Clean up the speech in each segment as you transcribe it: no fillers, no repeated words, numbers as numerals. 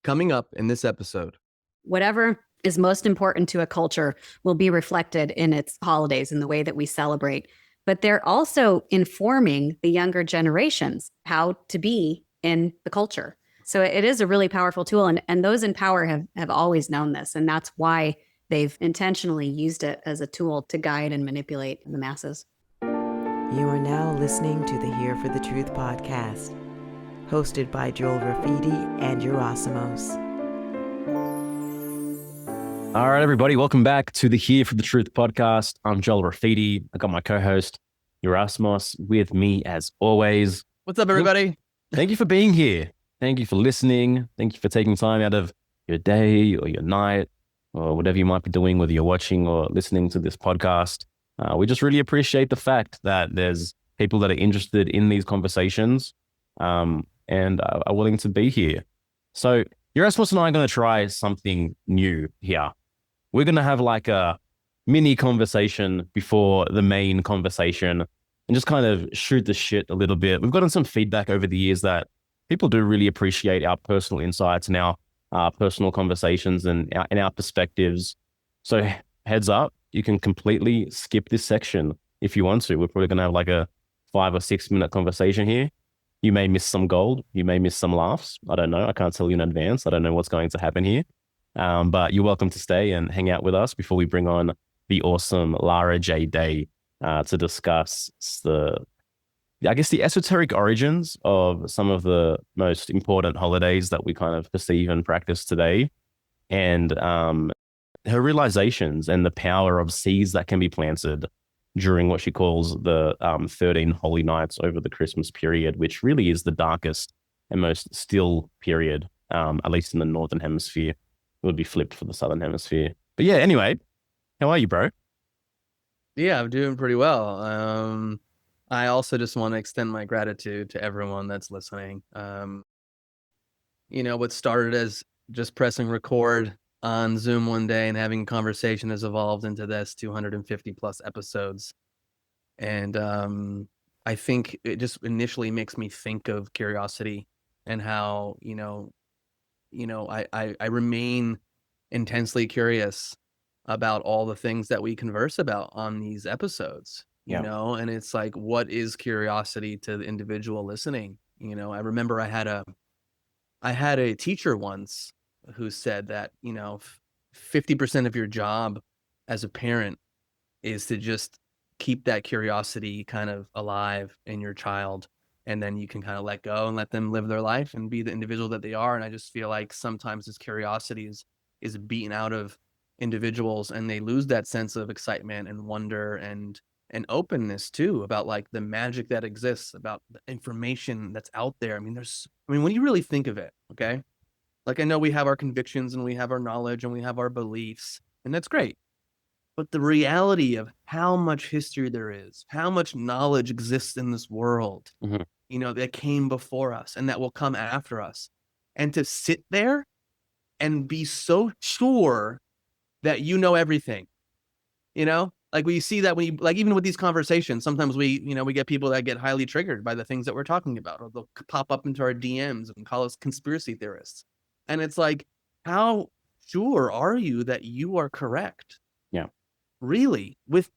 Coming up in this episode. Whatever is most important to a culture will be reflected in its holidays and the way that we celebrate. But they're also informing the younger generations how to be in the culture. So it is a really powerful tool. And those in power have always known this. And that's why they've intentionally used it as a tool to guide and manipulate the masses. You are now listening to the Here for the Truth podcast, hosted by Joel Rafidi and Yerasimos. All right, everybody, welcome back to the Here for the Truth podcast. I'm Joel Rafidi. I got my co-host, Yerasimos, with me as always. What's up, everybody? Thank you for being here. Thank you for listening. Thank you for taking time out of your day or your night or whatever you might be doing, whether you're watching or listening to this podcast. We just really appreciate the fact that there's people that are interested in these conversations and are willing to be here. So Yerasimos and I are going to try something new here. We're going to have like a mini conversation before the main conversation and just kind of shoot the shit a little bit. We've gotten some feedback over the years that people do really appreciate our personal insights and our personal conversations and our perspectives. So heads up, you can completely skip this section if you want to. We're probably going to have like a 5 or 6 minute conversation here. You may miss some gold. You may miss some laughs. I don't know. I can't tell you in advance. I don't know what's going to happen here. But you're welcome to stay and hang out with us before we bring on the awesome Lara J to discuss the esoteric origins of some of the most important holidays that we kind of perceive and practice today, and her realizations and the power of seeds that can be planted during what she calls the 13 holy nights over the Christmas period, which really is the darkest and most still period, at least in the Northern Hemisphere. It would be flipped for the Southern Hemisphere. But yeah, anyway, how are you, bro? Yeah, I'm doing pretty well. I also just want to extend my gratitude to everyone that's listening. What started as just pressing record on Zoom one day and having a conversation has evolved into this 250 plus episodes. And I think it just initially makes me think of curiosity and how, I remain intensely curious about all the things that we converse about on these episodes, and it's like, what is curiosity to the individual listening? I remember I had a teacher once who said that, 50% of your job as a parent is to just keep that curiosity kind of alive in your child. And then you can kind of let go and let them live their life and be the individual that they are. And I just feel like sometimes this curiosity is beaten out of individuals and they lose that sense of excitement and wonder and openness too about like the magic that exists, about the information that's out there. When you really think of it, okay? Like, I know we have our convictions and we have our knowledge and we have our beliefs, and that's great. But the reality of how much history there is, how much knowledge exists in this world, that came before us and that will come after us. And to sit there and be so sure that you know everything, like we see that even with these conversations, sometimes we get people that get highly triggered by the things that we're talking about, or they'll pop up into our DMs and call us conspiracy theorists. And it's like, how sure are you that you are correct? Yeah. Really? With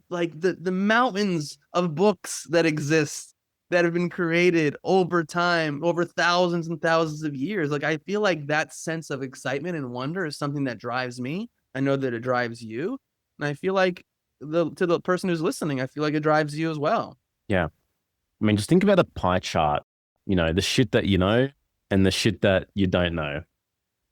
like the mountains of books that exist that have been created over time, over thousands and thousands of years. Like, I feel like that sense of excitement and wonder is something that drives me. I know that it drives you. And I feel like to the person who's listening, I feel like it drives you as well. Yeah. Just think about a pie chart, the shit that you know and the shit that you don't know.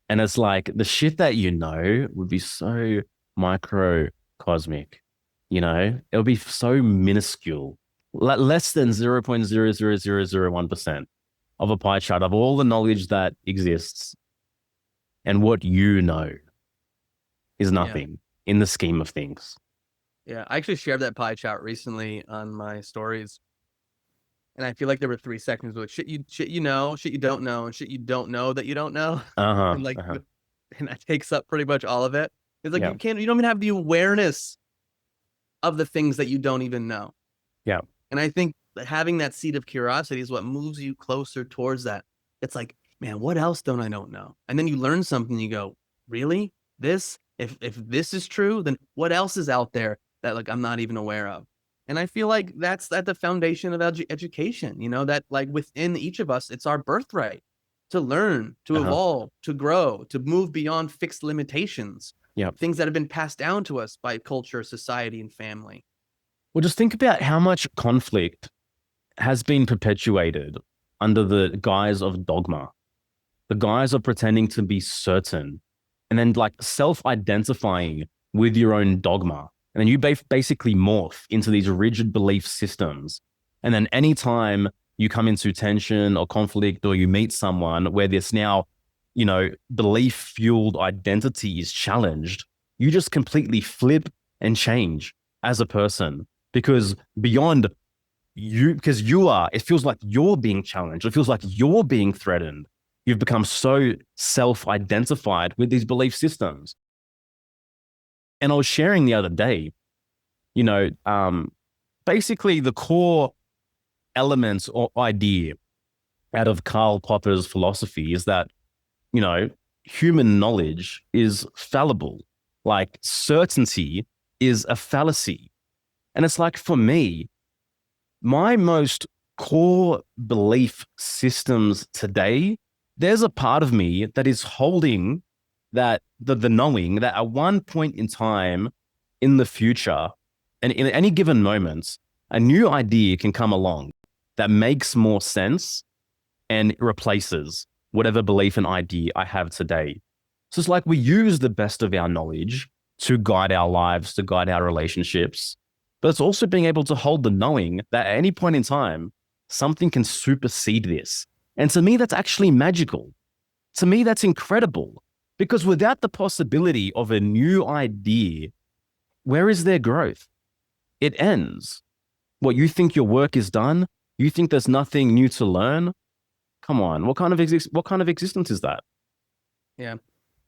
And it's like the shit that you know would be so microcosmic, it would be so minuscule, less than 0.00001% of a pie chart of all the knowledge that exists. And what you know is nothing in the scheme of things. Yeah, I actually shared that pie chart recently on my stories. And I feel like there were 3 seconds with shit you know, shit you don't know, and shit you don't know that you don't know. And that takes up pretty much all of it. It's like you don't even have the awareness of the things that you don't even know. Yeah. And I think that having that seed of curiosity is what moves you closer towards that. It's like, man, what else don't I don't know? And then you learn something, you go, really? This? If this is true, then what else is out there that like I'm not even aware of? And I feel like that's at the foundation of education, that like within each of us, it's our birthright to learn, to Uh-huh. evolve, to grow, to move beyond fixed limitations, Yeah. things that have been passed down to us by culture, society, and family. Well, just think about how much conflict has been perpetuated under the guise of dogma, the guise of pretending to be certain, and then like self-identifying with your own dogma. And then you basically morph into these rigid belief systems. And then anytime you come into tension or conflict, or you meet someone where this now, belief-fueled identity is challenged, you just completely flip and change as a person. Because beyond it feels like you're being challenged. It feels like you're being threatened. You've become so self-identified with these belief systems. And I was sharing the other day, basically the core elements or idea out of Karl Popper's philosophy is that, human knowledge is fallible. Like certainty is a fallacy. And it's like, for me, my most core belief systems today, there's a part of me that is holding that the knowing that at one point in time in the future, and in any given moment, a new idea can come along that makes more sense and replaces whatever belief and idea I have today. So it's like we use the best of our knowledge to guide our lives, to guide our relationships, but it's also being able to hold the knowing that at any point in time, something can supersede this. And to me, that's actually magical. To me, that's incredible. Because without the possibility of a new idea, where is their growth? It ends. What, you think your work is done? You think there's nothing new to learn? Come on, what kind of existence is that? Yeah.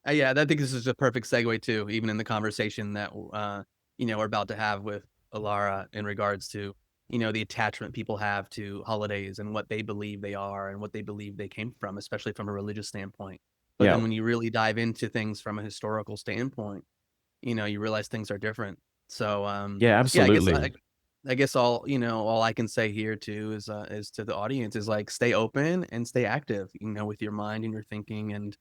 Yeah, I think this is a perfect segue too, even in the conversation that we're about to have with Lara in regards to the attachment people have to holidays and what they believe they are and what they believe they came from, especially from a religious standpoint. But Yeah. then when you really dive into things from a historical standpoint, you realize things are different. So Yeah, absolutely. I guess all I can say here too is to the audience is like stay open and stay active, with your mind and your thinking, and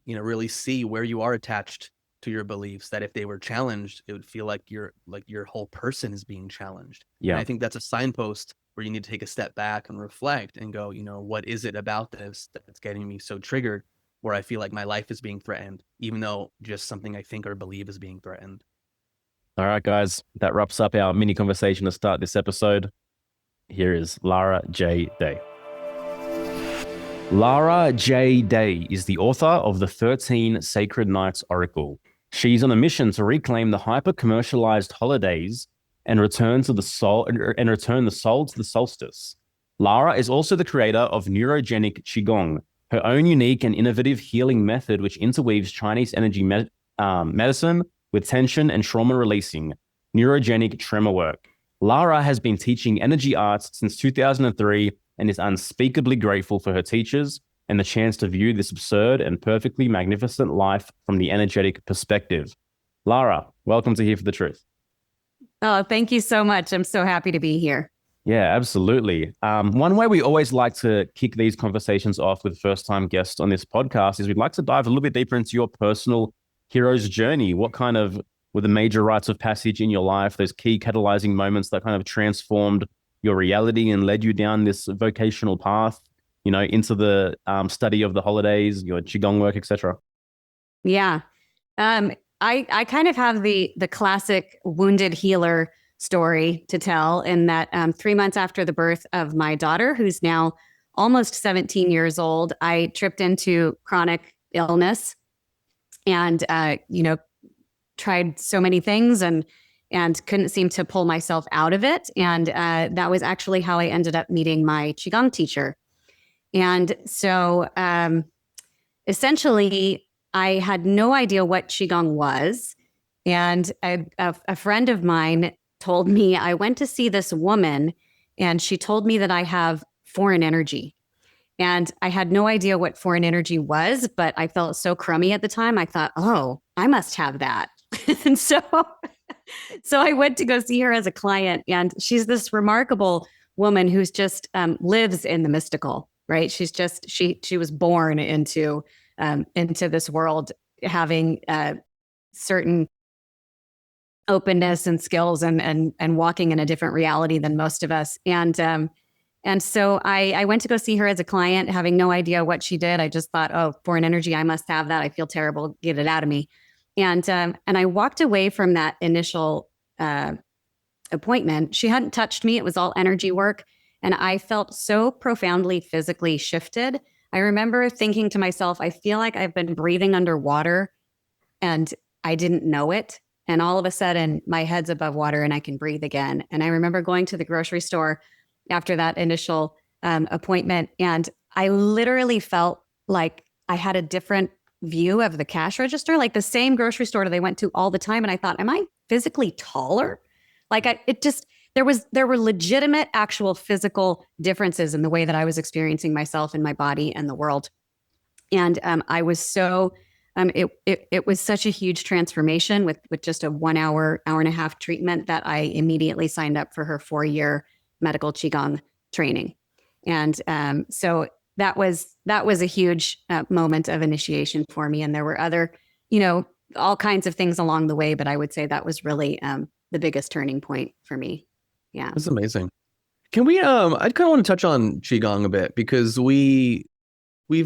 really see where you are attached to your beliefs, that if they were challenged, it would feel like your whole person is being challenged. And Yeah. I think that's a signpost where you need to take a step back and reflect and go, what is it about this that's getting me so triggered where I feel like my life is being threatened, even though just something I think or believe is being threatened. All right, guys, that wraps up our mini conversation to start this episode. Here is Lara J. Day. Lara J. Day is the author of the 13 Sacred Nights Oracle. She's on a mission to reclaim the hyper-commercialized holidays and return the soul to the solstice. Lara is also the creator of neurogenic Qigong, her own unique and innovative healing method which interweaves Chinese energy medicine with tension and trauma releasing, neurogenic tremor work. Lara has been teaching energy arts since 2003 and is unspeakably grateful for her teachers and the chance to view this absurd and perfectly magnificent life from the energetic perspective. Lara, welcome to Here for the Truth. Oh, thank you so much. I'm so happy to be here. Yeah, absolutely. One way we always like to kick these conversations off with first-time guests on this podcast is we'd like to dive a little bit deeper into your personal hero's journey. What kind of were the major rites of passage in your life, those key catalyzing moments that kind of transformed your reality and led you down this vocational path, into the study of the holidays, your Qigong work, etc.? Yeah. I kind of have the classic wounded healer story to tell, in that 3 months after the birth of my daughter, who's now almost 17 years old, I tripped into chronic illness and, tried so many things and couldn't seem to pull myself out of it. And that was actually how I ended up meeting my Qigong teacher. And so essentially, I had no idea what Qigong was. And a friend of mine told me, I went to see this woman and she told me that I have foreign energy. And I had no idea what foreign energy was, but I felt so crummy at the time. I thought, oh, I must have that. And so I went to go see her as a client, and she's this remarkable woman who's just lives in the mystical, right? She's just she was born into this world, having certain openness and skills and walking in a different reality than most of us. And so I went to go see her as a client, having no idea what she did. I just thought, oh, foreign energy, I must have that. I feel terrible. Get it out of me. And I walked away from that initial appointment. She hadn't touched me. It was all energy work. And I felt so profoundly physically shifted. I remember thinking to myself, I feel like I've been breathing underwater and I didn't know it. And all of a sudden, my head's above water and I can breathe again. And I remember going to the grocery store after that initial appointment. And I literally felt like I had a different view of the cash register, like the same grocery store that I went to all the time. And I thought, am I physically taller? Like there were legitimate, actual physical differences in the way that I was experiencing myself and my body and the world. And I was so, it was such a huge transformation with just a 1 hour, hour and a half treatment that I immediately signed up for her 4-year medical Qigong training. And so that was a huge moment of initiation for me. And there were other, all kinds of things along the way, but I would say that was really the biggest turning point for me. Yeah. That's amazing. Can we, I kind of want to touch on Qigong a bit, because we've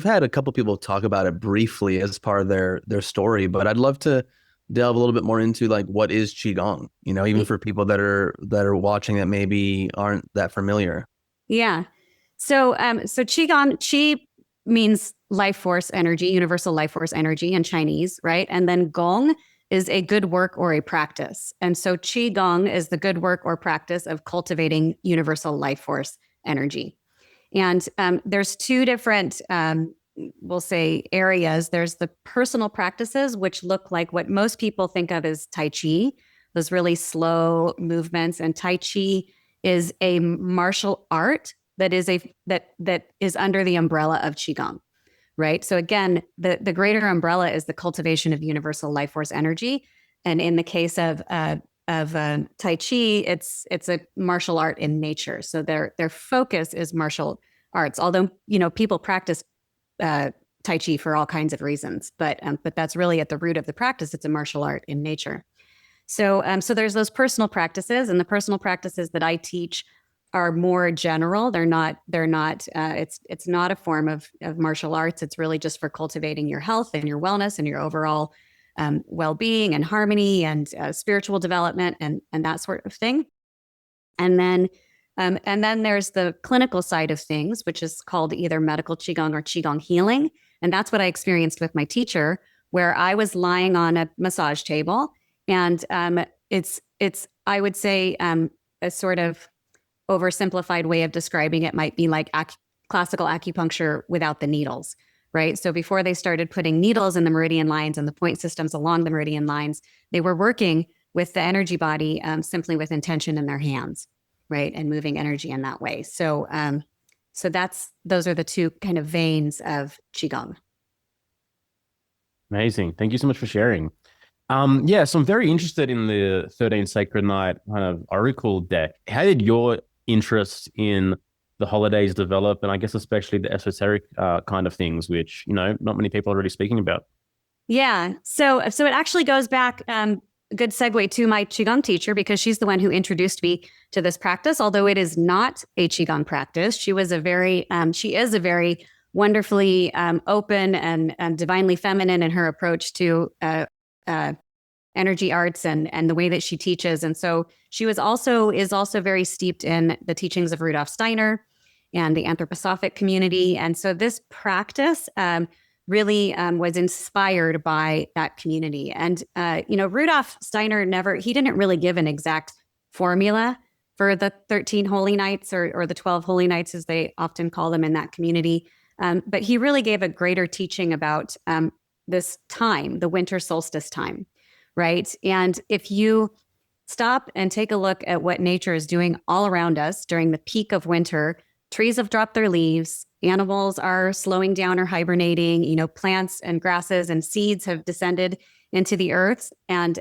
had a couple people talk about it briefly as part of their story, but I'd love to delve a little bit more into like, what is Qigong, even for people that are watching that maybe aren't that familiar. Yeah. So Qigong, Qi means life force energy, universal life force energy in Chinese, right? And then Gong is a good work or a practice. And so Qigong is the good work or practice of cultivating universal life force energy. And there's two different, we'll say, areas. There's the personal practices, which look like what most people think of as Tai Chi, those really slow movements. And Tai Chi is a martial art that is under the umbrella of Qigong, right? So again, the greater umbrella is the cultivation of universal life force energy. And in the case of Tai Chi, it's a martial art in nature. So their focus is martial arts, although, people practice Tai Chi for all kinds of reasons, but that's really at the root of the practice. It's a martial art in nature. So there's those personal practices, and the personal practices that I teach are more general. They're not, it's not a form of martial arts. It's really just for cultivating your health and your wellness and your overall well-being and harmony and spiritual development and that sort of thing. And then there's the clinical side of things, which is called either medical Qigong or Qigong healing. And that's what I experienced with my teacher, where I was lying on a massage table. And it's I would say, a sort of oversimplified way of describing it might be like classical acupuncture without the needles, right? So before they started putting needles in the meridian lines and the point systems along the meridian lines, they were working with the energy body simply with intention in their hands, right? And moving energy in that way. So those are the two kind of veins of Qigong. Amazing. Thank you so much for sharing. So I'm very interested in the 13 Sacred Night kind of oracle deck. How did your interest in the holidays develop? And I guess especially the esoteric kind of things, which, not many people are really speaking about. Yeah. So it actually goes back, a good segue to my Qigong teacher, because she's the one who introduced me to this practice, although it is not a Qigong practice. She is a very wonderfully open and divinely feminine in her approach to energy arts and the way that she teaches. And so she is also very steeped in the teachings of Rudolf Steiner and the Anthroposophic community. And so this practice really was inspired by that community. And, Rudolf Steiner he didn't really give an exact formula for the 13 holy nights or the 12 holy nights, as they often call them in that community. But he really gave a greater teaching about this time, the winter solstice time, right? And if you stop and take a look at what nature is doing all around us during the peak of winter, trees have dropped their leaves. Animals are slowing down or hibernating. Plants and grasses and seeds have descended into the earth, and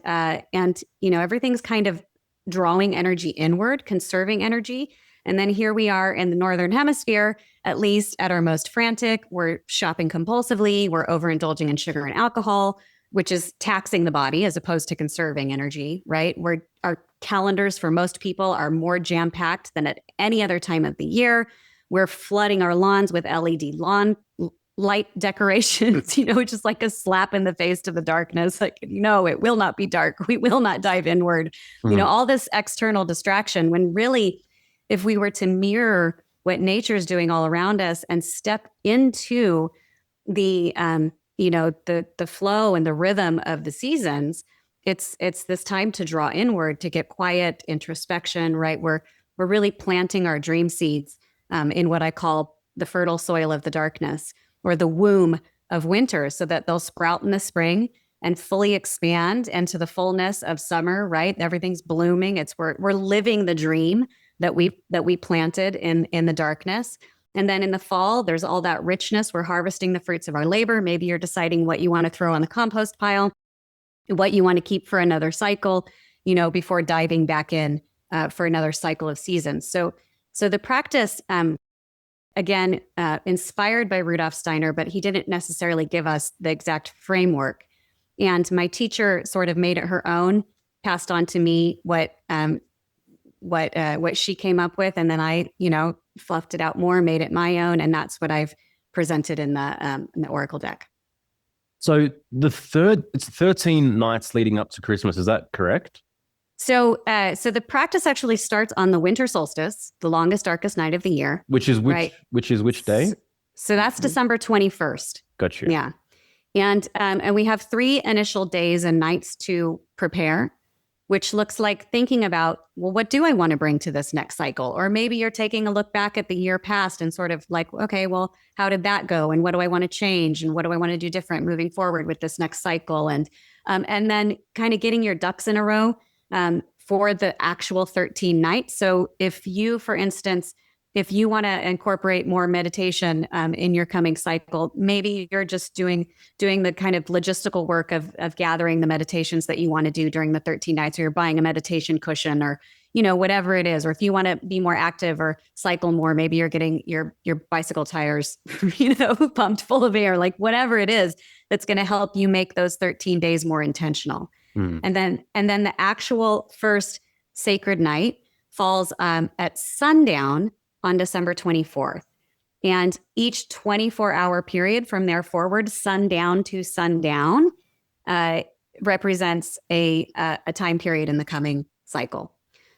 everything's kind of drawing energy inward, conserving energy. And then here we are in the Northern Hemisphere, at least at our most frantic. We're shopping compulsively. We're overindulging in sugar and alcohol, which is taxing the body as opposed to conserving energy, right? Our calendars for most people are more jam-packed than at any other time of the year. We're flooding our lawns with LED lawn light decorations, which is like a slap in the face to the darkness. Like, no, it will not be dark. We will not dive inward. All this external distraction, when really, if we were to mirror what nature is doing all around us and step into the flow and the rhythm of the seasons, it's this time to draw inward, to get quiet, introspection, right? We're really planting our dream seeds in what I call the fertile soil of the darkness, or the womb of winter, so that they'll sprout in the spring and fully expand into the fullness of summer, right? Everything's blooming. We're living the dream that we planted in the darkness. And then in the fall, there's all that richness. We're harvesting the fruits of our labor. Maybe you're deciding what you want to throw on the compost pile, what you want to keep for another cycle, before diving back in for another cycle of seasons. So the practice, again, inspired by Rudolf Steiner, but he didn't necessarily give us the exact framework. And my teacher sort of made it her own, passed on to me what she came up with, and then I, fluffed it out more, made it my own, and that's what I've presented in the Oracle deck. So it's 13 nights leading up to Christmas. Is that correct? So the practice actually starts on the winter solstice, the longest, darkest night of the year. Which is which day? So that's December 21st. Got you. Yeah. And we have 3 initial days and nights to prepare, which looks like thinking about, well, what do I want to bring to this next cycle? Or maybe you're taking a look back at the year past and sort of like, okay, well, how did that go? And what do I want to change? And what do I want to do different moving forward with this next cycle? And then kind of getting your ducks in a row for the actual 13 nights. So if you, for instance, if you want to incorporate more meditation in your coming cycle, maybe you're just doing the kind of logistical work of gathering the meditations that you want to do during the 13 nights, or you're buying a meditation cushion, or whatever it is. Or if you want to be more active or cycle more, maybe you're getting your bicycle tires pumped full of air, like whatever it is that's going to help you make those 13 days more intentional. And then the actual first sacred night falls at sundown on December 24th. And each 24-hour period from there forward, sundown to sundown, represents a time period in the coming cycle.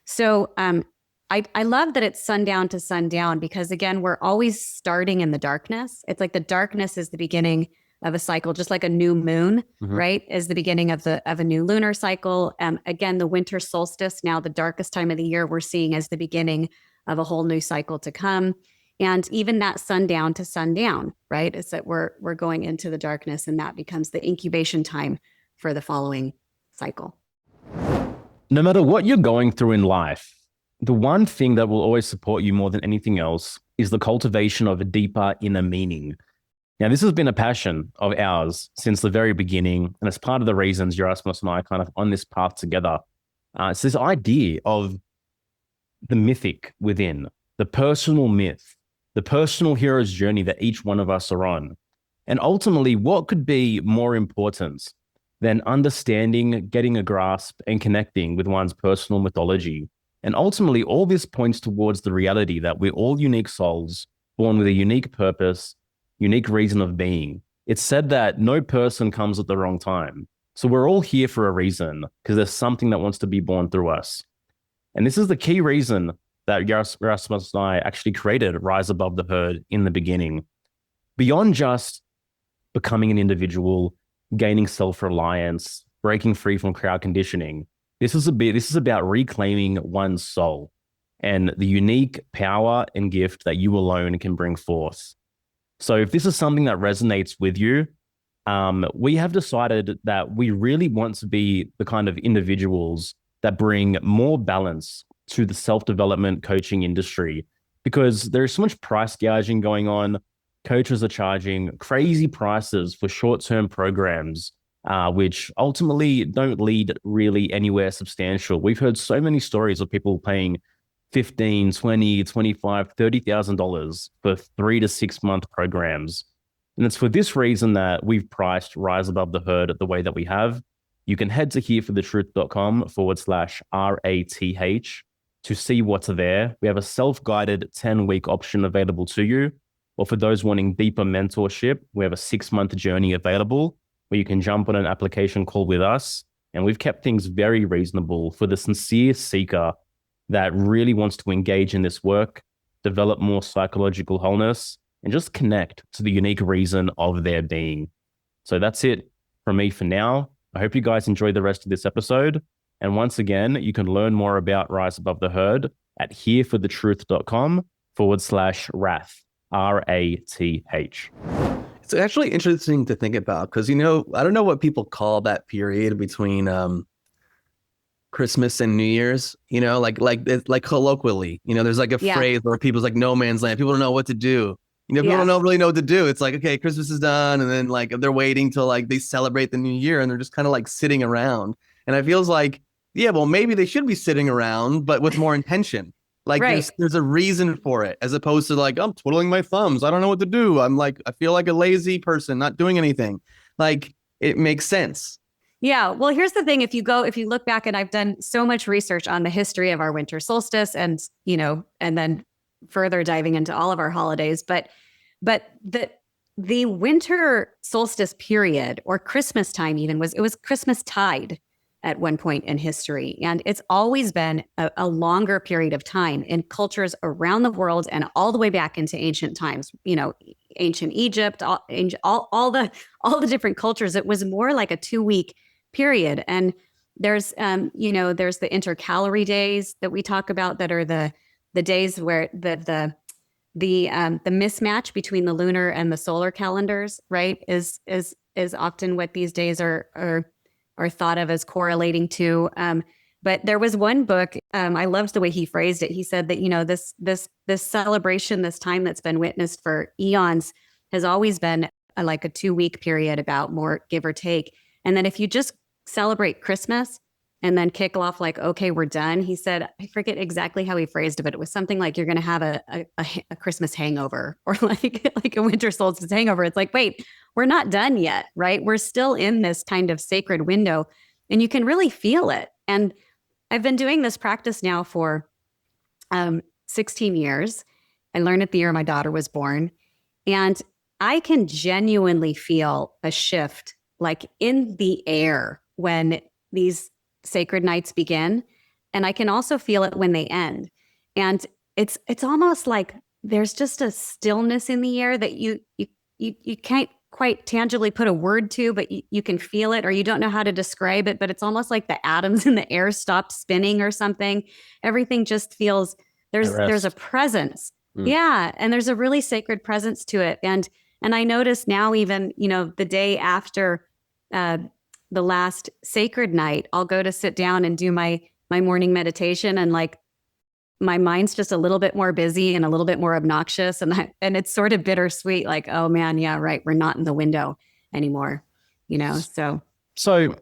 So I love that it's sundown to sundown, because again, we're always starting in the darkness. It's like the darkness is the beginning of a cycle, just like a new moon, right, is the beginning of a new lunar cycle. Again, the winter solstice, now the darkest time of the year, we're seeing as the beginning of a whole new cycle to come. And even that sundown to sundown, right, is that we're going into the darkness, and that becomes the incubation time for the following cycle. No matter what you're going through in life, the one thing that will always support you more than anything else is the cultivation of a deeper inner meaning. Now, this has been a passion of ours since the very beginning, and it's part of the reasons Yerasimos and I are kind of on this path together. It's this idea of the mythic within, the personal myth, the personal hero's journey that each one of us are on. And ultimately, what could be more important than understanding, getting a grasp, and connecting with one's personal mythology? And ultimately, all this points towards the reality that we're all unique souls, born with a unique purpose, unique reason of being. It's said that no person comes at the wrong time. So we're all here for a reason, because there's something that wants to be born through us. And this is the key reason that Yerasimos and I actually created Rise Above the Herd in the beginning. Beyond just becoming an individual, gaining self-reliance, breaking free from crowd conditioning, this is about reclaiming one's soul and the unique power and gift that you alone can bring forth. So if this is something that resonates with you, we have decided that we really want to be the kind of individuals that bring more balance to the self-development coaching industry. because there's so much price gouging going on. Coaches are charging crazy prices for short-term programs, which ultimately don't lead really anywhere substantial. We've heard so many stories of people paying $15, $20, $25, $30,000 for 3 to 6 month programs. And it's for this reason that we've priced Rise Above the Herd the way that we have. You can head to hereforthetruth.com/RATH to see what's there. We have a self-guided 10-week option available to you. Or for those wanting deeper mentorship, we have a 6-month journey available where you can jump on an application call with us. And we've kept things very reasonable for the sincere seeker that really wants to engage in this work, develop more psychological wholeness, and just connect to the unique reason of their being. So that's it from me for now. I hope you guys enjoy the rest of this episode. And once again, you can learn more about Rise Above the Herd at hereforthetruth.com/wrath. RATH. It's actually interesting to think about because, I don't know what people call that period between Christmas and New Year's, like colloquially, there's like a phrase where people's like no man's land. People don't know what to do. People don't really know what to do. It's like, okay, Christmas is done. And then like they're waiting till like they celebrate the new year and they're just kind of like sitting around. And it feels like, well, maybe they should be sitting around, but with more intention. Like there's a reason for it, as opposed to like, I'm twiddling my thumbs. I don't know what to do. I'm like, I feel like a lazy person not doing anything. Like it makes sense. Yeah. Well, here's the thing. If you look back, and I've done so much research on the history of our winter solstice and then further diving into all of our holidays, but the winter solstice period or Christmas time even was Christmas tide at one point in history. And it's always been a longer period of time in cultures around the world and all the way back into ancient times, ancient Egypt, all the different cultures. It was more like a 2-week period. And there's the intercalary days that we talk about that are the days where the mismatch between the lunar and the solar calendars, right, is often what these days are thought of as correlating to. But there was one book, I loved the way he phrased it. He said that, this celebration, this time that's been witnessed for eons has always been like a 2-week period, about more give or take. And then if you just celebrate Christmas and then kick off like, okay, we're done. He said, I forget exactly how he phrased it, but it was something like you're going to have a Christmas hangover or like a winter solstice hangover. It's like, wait, we're not done yet, right? We're still in this kind of sacred window and you can really feel it. And I've been doing this practice now for 16 years. I learned it the year my daughter was born. And I can genuinely feel a shift like in the air when these sacred nights begin. And I can also feel it when they end. And it's almost like there's just a stillness in the air that you can't quite tangibly put a word to, but you can feel it, or you don't know how to describe it, but it's almost like the atoms in the air stop spinning or something. Everything just feels there's a presence. Yeah. And there's a really sacred presence to it. And I notice now even, the day after the last sacred night, I'll go to sit down and do my morning meditation, and like my mind's just a little bit more busy and a little bit more obnoxious, and it's sort of bittersweet. Like, oh man, yeah, right, we're not in the window anymore, So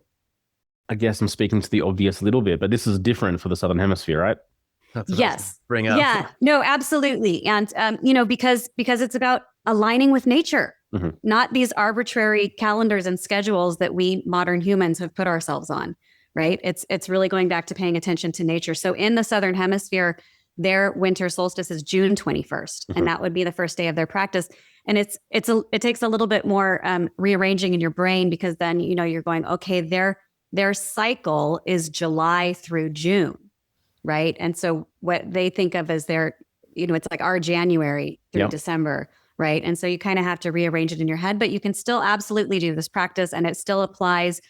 I guess I'm speaking to the obvious a little bit, but this is different for the Southern Hemisphere, right? That's what I was bring up. Yeah, no, absolutely, and because it's about aligning with nature. Mm-hmm. Not these arbitrary calendars and schedules that we modern humans have put ourselves on, right? It's really going back to paying attention to nature. So in the Southern Hemisphere, their winter solstice is June 21st, mm-hmm. and that would be the first day of their practice. And it takes a little bit more rearranging in your brain, because then you're going, okay, their cycle is July through June, right? And so what they think of as their, it's like our January through December. Right. And so you kind of have to rearrange it in your head, but you can still absolutely do this practice and it still applies.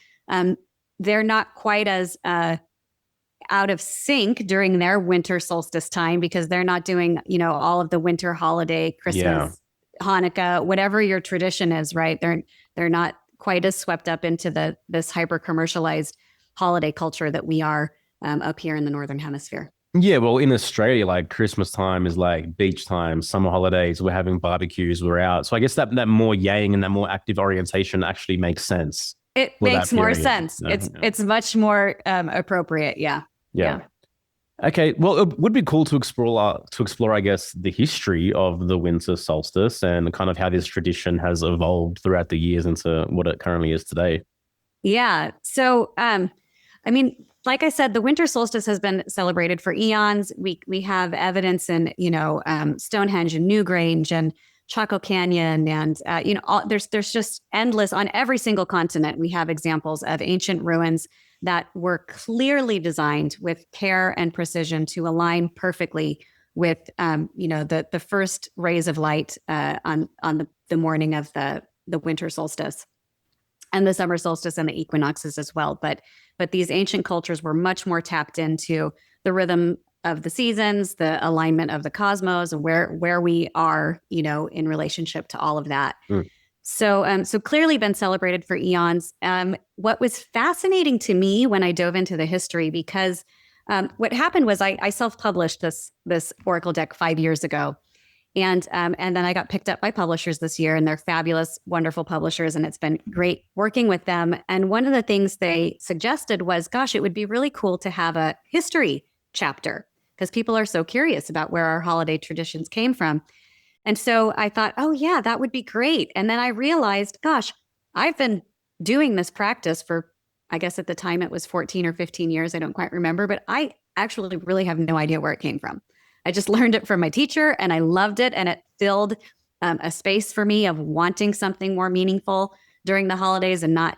They're not quite as out of sync during their winter solstice time, because they're not doing, all of the winter holiday, Christmas, Hanukkah, whatever your tradition is, right? They're not quite as swept up into this hyper-commercialized holiday culture that we are up here in the Northern Hemisphere. Yeah, well, in Australia, like Christmas time is like beach time, summer holidays, we're having barbecues, we're out. So I guess that more yang and that more active orientation actually makes sense It for that makes more period. sense. It's much more appropriate. Yeah. Yeah. Yeah. Okay. Well, it would be cool to explore, I guess, the history of the winter solstice and kind of how this tradition has evolved throughout the years into what it currently is today. Yeah. So, I mean, like I said, the winter solstice has been celebrated for eons. We have evidence in, Stonehenge and Newgrange and Chaco Canyon, and there's just endless on every single continent. We have examples of ancient ruins that were clearly designed with care and precision to align perfectly with, the first rays of light on the morning of the winter solstice, and the summer solstice and the equinoxes as well. But these ancient cultures were much more tapped into the rhythm of the seasons, the alignment of the cosmos, and where we are, in relationship to all of that. Mm. So clearly been celebrated for eons. What was fascinating to me when I dove into the history, because what happened was I self-published this Oracle deck 5 years ago. And then I got picked up by publishers this year, and they're fabulous, wonderful publishers, and it's been great working with them. And one of the things they suggested was, gosh, it would be really cool to have a history chapter, because people are so curious about where our holiday traditions came from. And so I thought, oh yeah, that would be great. And then I realized, gosh, I've been doing this practice for, I guess at the time it was 14 or 15 years. I don't quite remember, but I actually really have no idea where it came from. I just learned it from my teacher and I loved it. And it filled a space for me of wanting something more meaningful during the holidays and not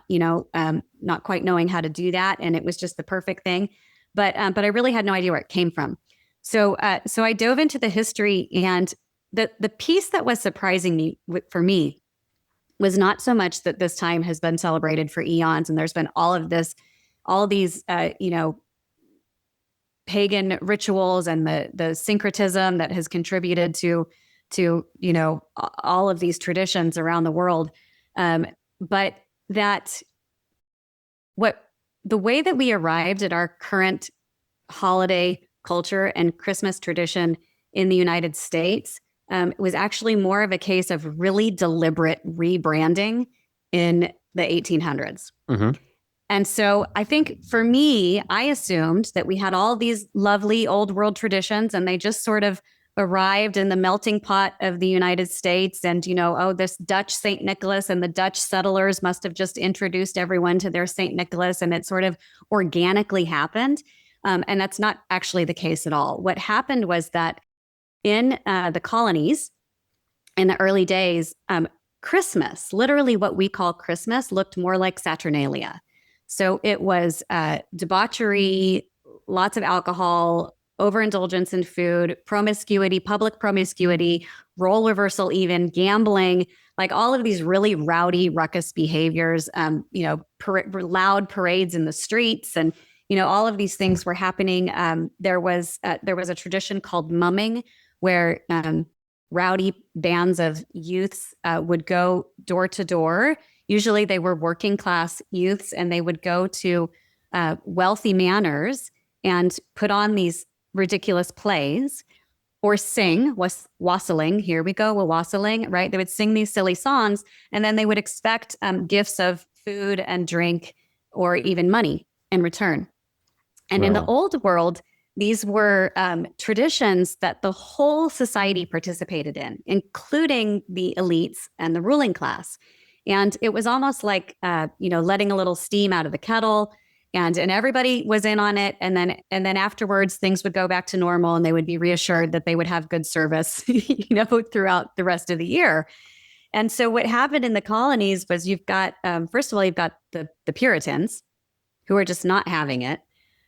quite knowing how to do that. And it was just the perfect thing. But I really had no idea where it came from. So I dove into the history, and the piece that was surprising me for me was not so much that this time has been celebrated for eons and there's been all these pagan rituals and the syncretism that has contributed to all of these traditions around the world, but that the way that we arrived at our current holiday culture and Christmas tradition in the United States was actually more of a case of really deliberate rebranding in the 1800s. Mm-hmm. And so I think for me, I assumed that we had all these lovely old world traditions and they just sort of arrived in the melting pot of the United States. And, this Dutch St. Nicholas and the Dutch settlers must have just introduced everyone to their St. Nicholas, and it sort of organically happened. And that's not actually the case at all. What happened was that in the colonies in the early days, Christmas, literally what we call Christmas, looked more like Saturnalia. So it was debauchery, lots of alcohol, overindulgence in food, promiscuity, public promiscuity, role reversal, even gambling, like all of these really rowdy, ruckus behaviors, loud parades in the streets, and all of these things were happening. There was a tradition called mumming, where rowdy bands of youths would go door to door. Usually they were working class youths, and they would go to wealthy manors and put on these ridiculous plays or sing, wassailing. Here we go, wassailing, right? They would sing these silly songs, and then they would expect gifts of food and drink or even money in return. And in the old world, these were traditions that the whole society participated in, including the elites and the ruling class. And it was almost like, letting a little steam out of the kettle, and everybody was in on it. And then afterwards, things would go back to normal, and they would be reassured that they would have good service, throughout the rest of the year. And so what happened in the colonies was you've got, first of all, you've got the Puritans who are just not having it,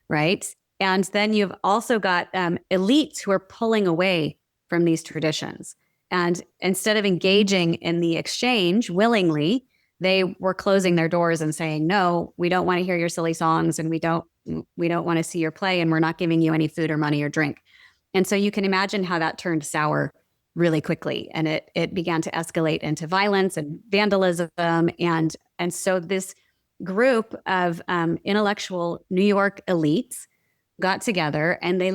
right? And then you've also got elites who are pulling away from these traditions. And instead of engaging in the exchange willingly, they were closing their doors and saying, no, we don't want to hear your silly songs, and we don't want to see your play, and we're not giving you any food or money or drink. And so you can imagine how that turned sour really quickly. And it began to escalate into violence and vandalism. And so this group of intellectual New York elites got together and they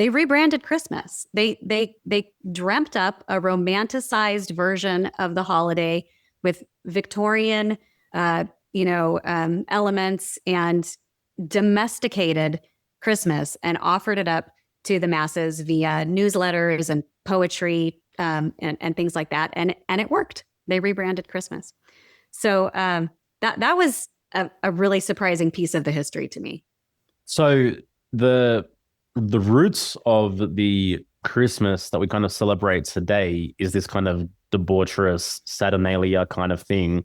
rebranded Christmas. They dreamt up a romanticized version of the holiday with Victorian, elements and domesticated Christmas and offered it up to the masses via newsletters and poetry and things like that. And it worked. They rebranded Christmas. So that was a really surprising piece of the history to me. So the roots of the Christmas that we kind of celebrate today is this kind of debaucherous Saturnalia kind of thing.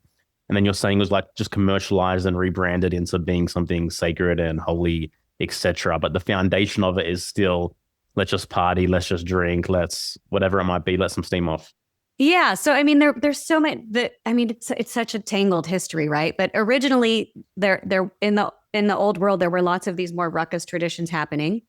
And then you're saying it was like just commercialized and rebranded into being something sacred and holy, etc. But the foundation of it is still, let's just party, let's just drink, let's whatever it might be, let some steam off. Yeah. So, I mean, there's so many that, I mean, it's such a tangled history, right? But originally there in the old world, there were lots of these more ruckus traditions happening.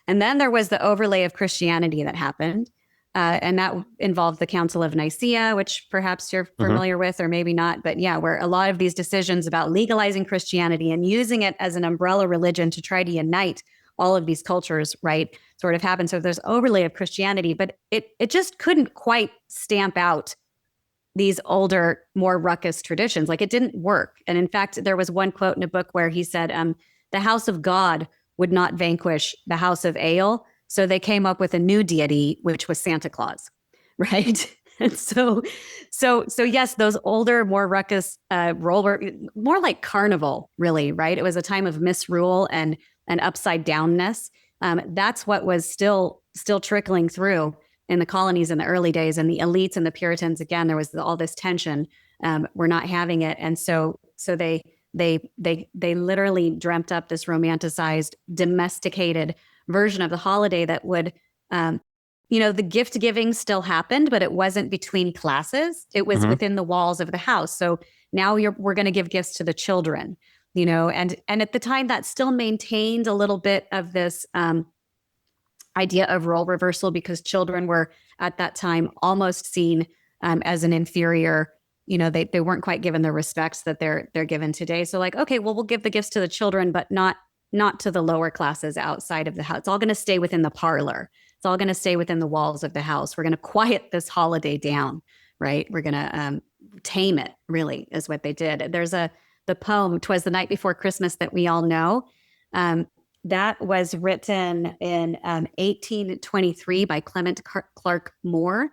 And then there was the overlay of Christianity that happened. And that involved the Council of Nicaea, which perhaps you're familiar with, or maybe not. But yeah, where a lot of these decisions about legalizing Christianity and using it as an umbrella religion to try to unite all of these cultures, right, sort of happened. So there's overlay of Christianity, but it just couldn't quite stamp out these older, more ruckus traditions. Like, it didn't work. And in fact, there was one quote in a book where he said, the house of God would not vanquish the house of ale. So they came up with a new deity, which was Santa Claus, right? And so yes, those older, more ruckus were more like carnival, really, right? It was a time of misrule and upside downness. That's what was still trickling through in the colonies in the early days, and the elites and the Puritans. Again, there was all this tension. We're not having it, and so they literally dreamt up this romanticized, domesticated version of the holiday that would, the gift giving still happened, but it wasn't between classes. It was within the walls of the house. So now we're going to give gifts to the children, and at the time that still maintained a little bit of this idea of role reversal, because children were at that time almost seen as an inferior. They weren't quite given the respects that they're given today. So like, okay, well, we'll give the gifts to the children, but not to the lower classes outside of the house. It's all going to stay within the parlor. It's all going to stay within the walls of the house. We're going to quiet this holiday down, right? We're going to tame it, really, is what they did. There's the poem, "'Twas the Night Before Christmas," that we all know. That was written in 1823 by Clement Clark Moore.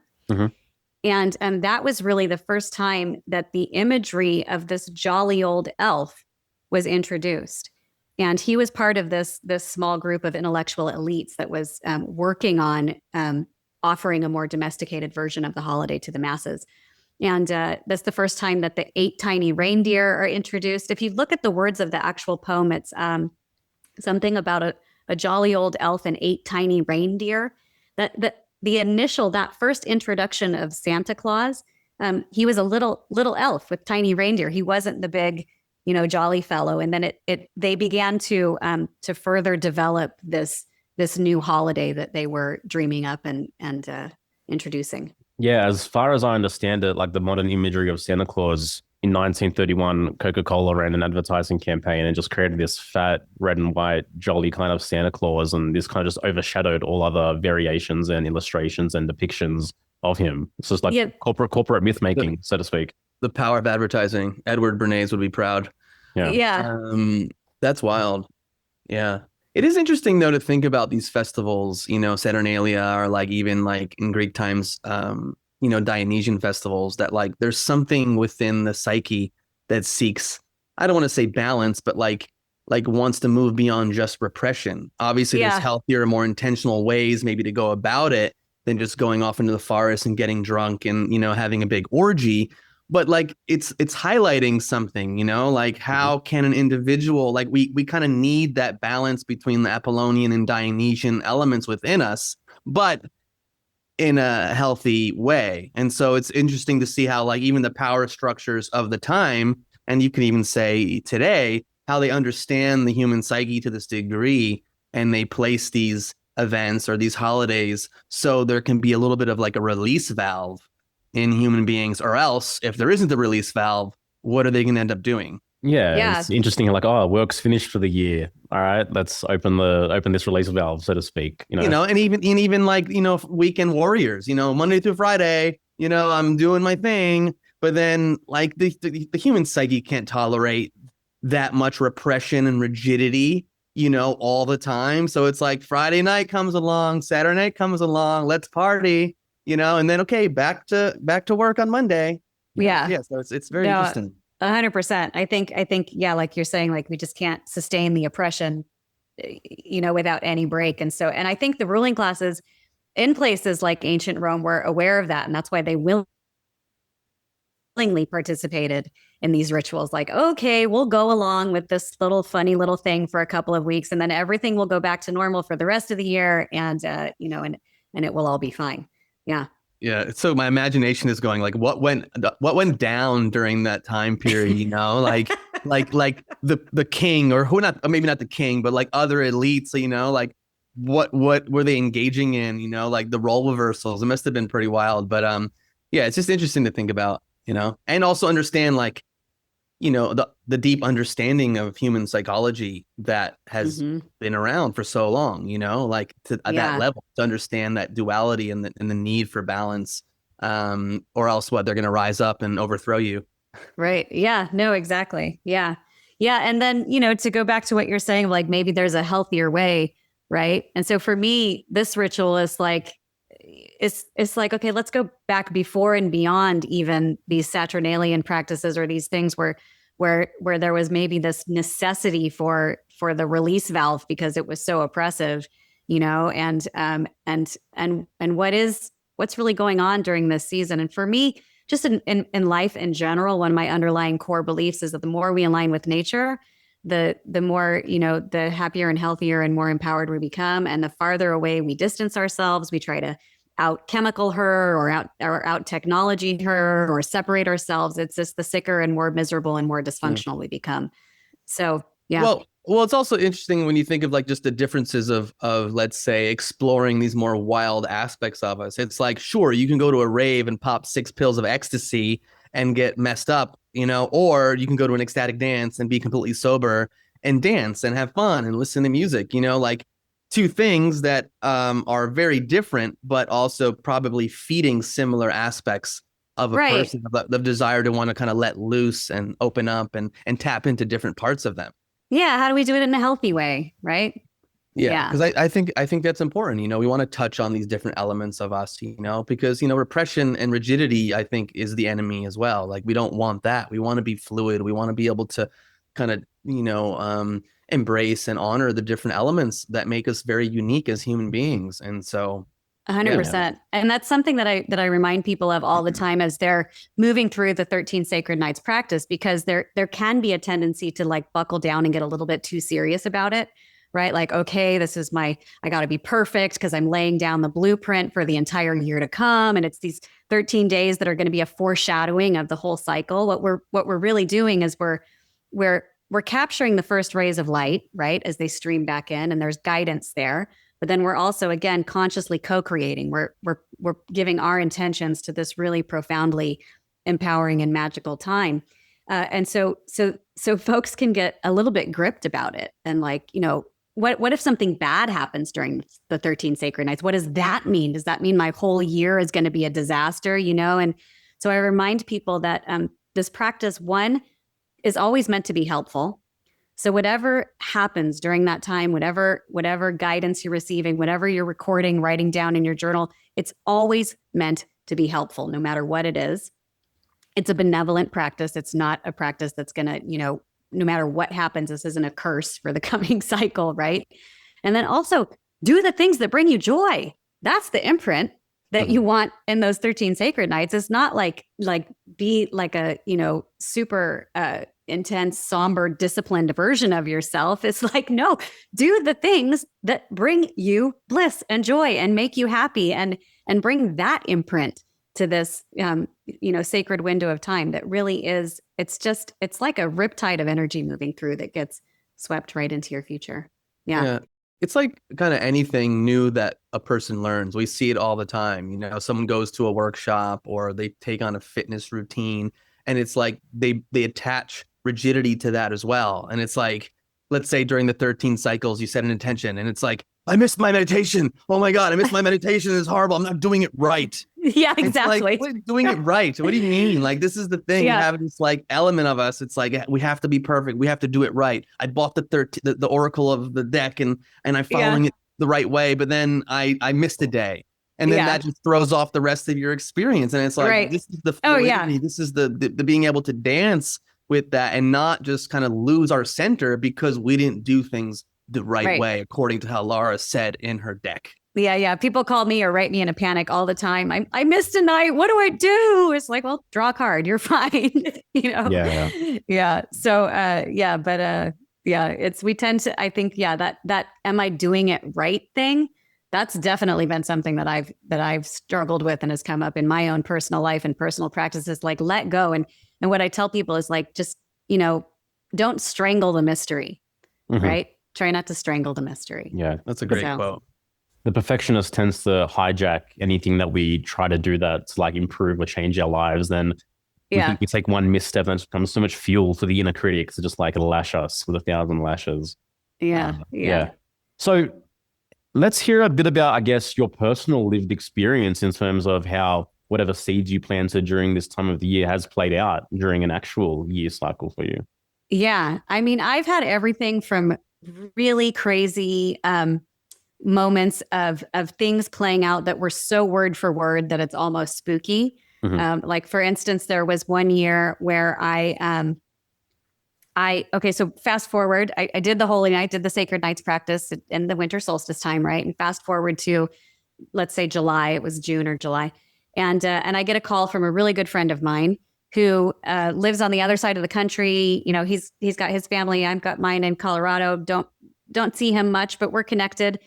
And that was really the first time that the imagery of this jolly old elf was introduced. And he was part of this small group of intellectual elites that was working on offering a more domesticated version of the holiday to the masses. And that's the first time that the 8 tiny reindeer are introduced. If you look at the words of the actual poem, it's something about a jolly old elf and 8 tiny reindeer. That first introduction of Santa Claus, he was a little elf with tiny reindeer. He wasn't the big, jolly fellow. And then they began to further develop this new holiday that they were dreaming up and introducing. Yeah, as far as I understand it, like the modern imagery of Santa Claus, in 1931, Coca-Cola ran an advertising campaign and just created this fat red and white jolly kind of Santa Claus, and this kind of just overshadowed all other variations and illustrations and depictions of him. It's just like corporate myth making, so to speak. The power of advertising. Edward Bernays would be proud. Yeah. That's wild. Yeah. It is interesting, though, to think about these festivals, Saturnalia, or like even like in Greek times, Dionysian festivals, that like there's something within the psyche that seeks, I don't want to say balance, but like wants to move beyond just repression. Obviously, there's healthier, more intentional ways maybe to go about it than just going off into the forest and getting drunk and, having a big orgy. But like it's highlighting something, like how can an individual, like we kind of need that balance between the Apollonian and Dionysian elements within us, but in a healthy way. And so it's interesting to see how like even the power structures of the time, and you can even say today, how they understand the human psyche to this degree, and they place these events or these holidays so there can be a little bit of like a release valve in human beings, or else if there isn't a release valve, what are they going to end up doing? Yeah, Yeah. it's interesting. Like, oh, work's finished for the year. All right, let's open this release valve, so to speak. And even like, weekend warriors, Monday through Friday, I'm doing my thing, but then like the human psyche can't tolerate that much repression and rigidity, all the time. So it's like Friday night comes along, Saturday night comes along, let's party, and then okay, back to work on Monday. Yeah. Yeah. So it's very No, interesting. 100%. I think, yeah, like you're saying, like we just can't sustain the oppression, without any break. And I think the ruling classes in places like ancient Rome were aware of that. And that's why they willingly participated in these rituals. Like, okay, we'll go along with this little funny little thing for a couple of weeks, and then everything will go back to normal for the rest of the year. And, and it will all be fine. Yeah. Yeah, so my imagination is going like, what went down during that time period? Like the king, or who not, or maybe not the king, but like other elites. Like what were they engaging in? Like the role reversals. It must have been pretty wild. But yeah, it's just interesting to think about. And also understand like, the deep understanding of human psychology that has been around for so long, like at that level, to understand that duality and the need for balance, or else they're going to rise up and overthrow you. Right. Yeah, no, exactly. Yeah. Yeah. And then, to go back to what you're saying, like maybe there's a healthier way. Right. And so for me, this ritual is like, it's like, okay, let's go back before and beyond even these Saturnalian practices, or these things where there was maybe this necessity for the release valve because it was so oppressive, and what's really going on during this season. And for me, just in life in general, one of my underlying core beliefs is that the more we align with nature, the more, the happier and healthier and more empowered we become. And the farther away we distance ourselves, we try to out chemical her or out technology her or separate ourselves. It's just the sicker and more miserable and more dysfunctional we become. So, yeah. Well, it's also interesting when you think of like just the differences of let's say exploring these more wild aspects of us. It's like, sure, you can go to a rave and pop 6 pills of ecstasy and get messed up, or you can go to an ecstatic dance and be completely sober and dance and have fun and listen to music, like two things that are very different, but also probably feeding similar aspects of a person, the desire to want to kind of let loose and open up and tap into different parts of them. Yeah. How do we do it in a healthy way? Right. Yeah. Because I think that's important. We want to touch on these different elements of us, because, repression and rigidity, I think, is the enemy as well. Like, we don't want that. We want to be fluid. We want to be able to kind of, embrace and honor the different elements that make us very unique as human beings. And so 100%. And that's something that I remind people of all the time as they're moving through the 13 Sacred Nights practice, because there can be a tendency to like buckle down and get a little bit too serious about it, right? Like, okay, I got to be perfect because I'm laying down the blueprint for the entire year to come. And it's these 13 days that are going to be a foreshadowing of the whole cycle. What we're really doing is we're capturing the first rays of light, right, as they stream back in, and there's guidance there. But then we're also, again, consciously co-creating. We're giving our intentions to this really profoundly empowering and magical time. And so folks can get a little bit gripped about it. And like, what if something bad happens during the 13 Sacred Nights? What does that mean? Does that mean my whole year is going to be a disaster? And so I remind people that this practice, one, is always meant to be helpful. So whatever happens during that time, whatever guidance you're receiving, whatever you're recording, writing down in your journal, it's always meant to be helpful, no matter what it is. It's a benevolent practice. It's not a practice that's going to, no matter what happens, this isn't a curse for the coming cycle, right? And then also do the things that bring you joy. That's the imprint that you want in those 13 Sacred Nights. It's not like be like a, super intense, somber, disciplined version of yourself. It's like, no, do the things that bring you bliss and joy and make you happy, and bring that imprint to this, sacred window of time that really is, it's like a riptide of energy moving through that gets swept right into your future. Yeah. It's like kind of anything new that a person learns. We see it all the time. Someone goes to a workshop or they take on a fitness routine, and it's like they attach rigidity to that as well. And it's like, let's say during the 13 cycles, you set an intention and it's like, I missed my meditation. Oh my God, I missed my meditation. It's horrible. I'm not doing it right. Yeah, It's exactly. like, what, doing it right? What do you mean? Like, this is the thing. Yeah. We have this like element of us. It's like, we have to be perfect. We have to do it right. I bought the oracle of the deck and I'm following it the right way, but then I missed a day. And then that just throws off the rest of your experience. And it's like, this is the fluidity. This is the being able to dance with that and not just kind of lose our center because we didn't do things the right way, according to how Lara said in her deck. Yeah. People call me or write me in a panic all the time. I missed a night. What do I do? It's like, well, draw a card. You're fine. Yeah. So, we tend to, I think, that am I doing it right thing? That's definitely been something that I've struggled with and has come up in my own personal life and personal practices, like let go. And what I tell people is like, just, don't strangle the mystery, right? Try not to strangle the mystery. Yeah. That's a great quote. The perfectionist tends to hijack anything that we try to do that's like improve or change our lives. Then we think we take one misstep and it becomes so much fuel for the inner critics to just like lash us with 1,000 lashes. Yeah. So let's hear a bit about, I guess, your personal lived experience in terms of how whatever seeds you planted during this time of the year has played out during an actual year cycle for you. Yeah. I mean, I've had everything from really crazy moments of things playing out that were so word for word that it's almost spooky. Like for instance, there was one year where so fast forward, I did the Holy Night, did the Sacred Nights practice in the winter solstice time, right? And fast forward to, let's say July, it was June or July. And I get a call from a really good friend of mine who lives on the other side of the country. He's got his family. I've got mine in Colorado. Don't see him much, but we're connected.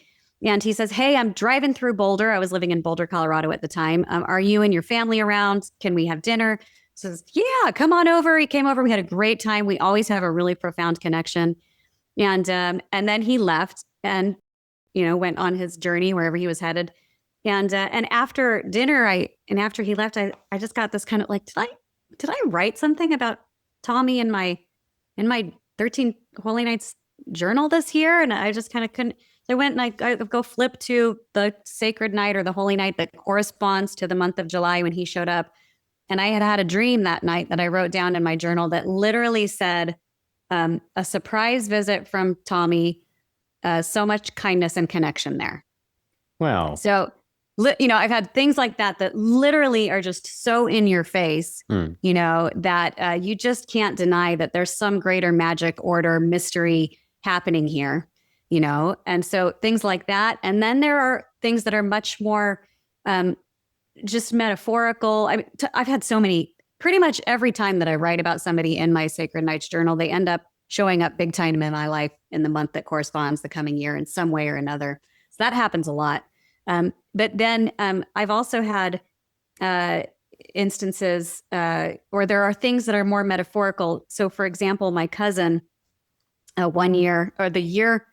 And he says, hey, I'm driving through Boulder. I was living in Boulder, Colorado at the time. Are you and your family around? Can we have dinner? Says, yeah, come on over. He came over. We had a great time. We always have a really profound connection. And then he left and, went on his journey wherever he was headed. And after dinner, after he left, I just got this kind of like, did I write something about Tommy in my 13 Holy Nights journal this year? And I just kind of couldn't. So I went and I go flip to the Sacred Night or the Holy Night that corresponds to the month of July when he showed up. And I had a dream that night that I wrote down in my journal that literally said, a surprise visit from Tommy, so much kindness and connection there. Wow. So, I've had things like that literally are just so in your face, that you just can't deny that there's some greater magic, order, mystery happening here, and so things like that. And then there are things that are much more just metaphorical. I mean, I've had so many, pretty much every time that I write about somebody in my Sacred Nights journal, they end up showing up big time in my life in the month that corresponds the coming year in some way or another. So that happens a lot. But then I've also had instances where there are things that are more metaphorical. So for example, my cousin, one year or the year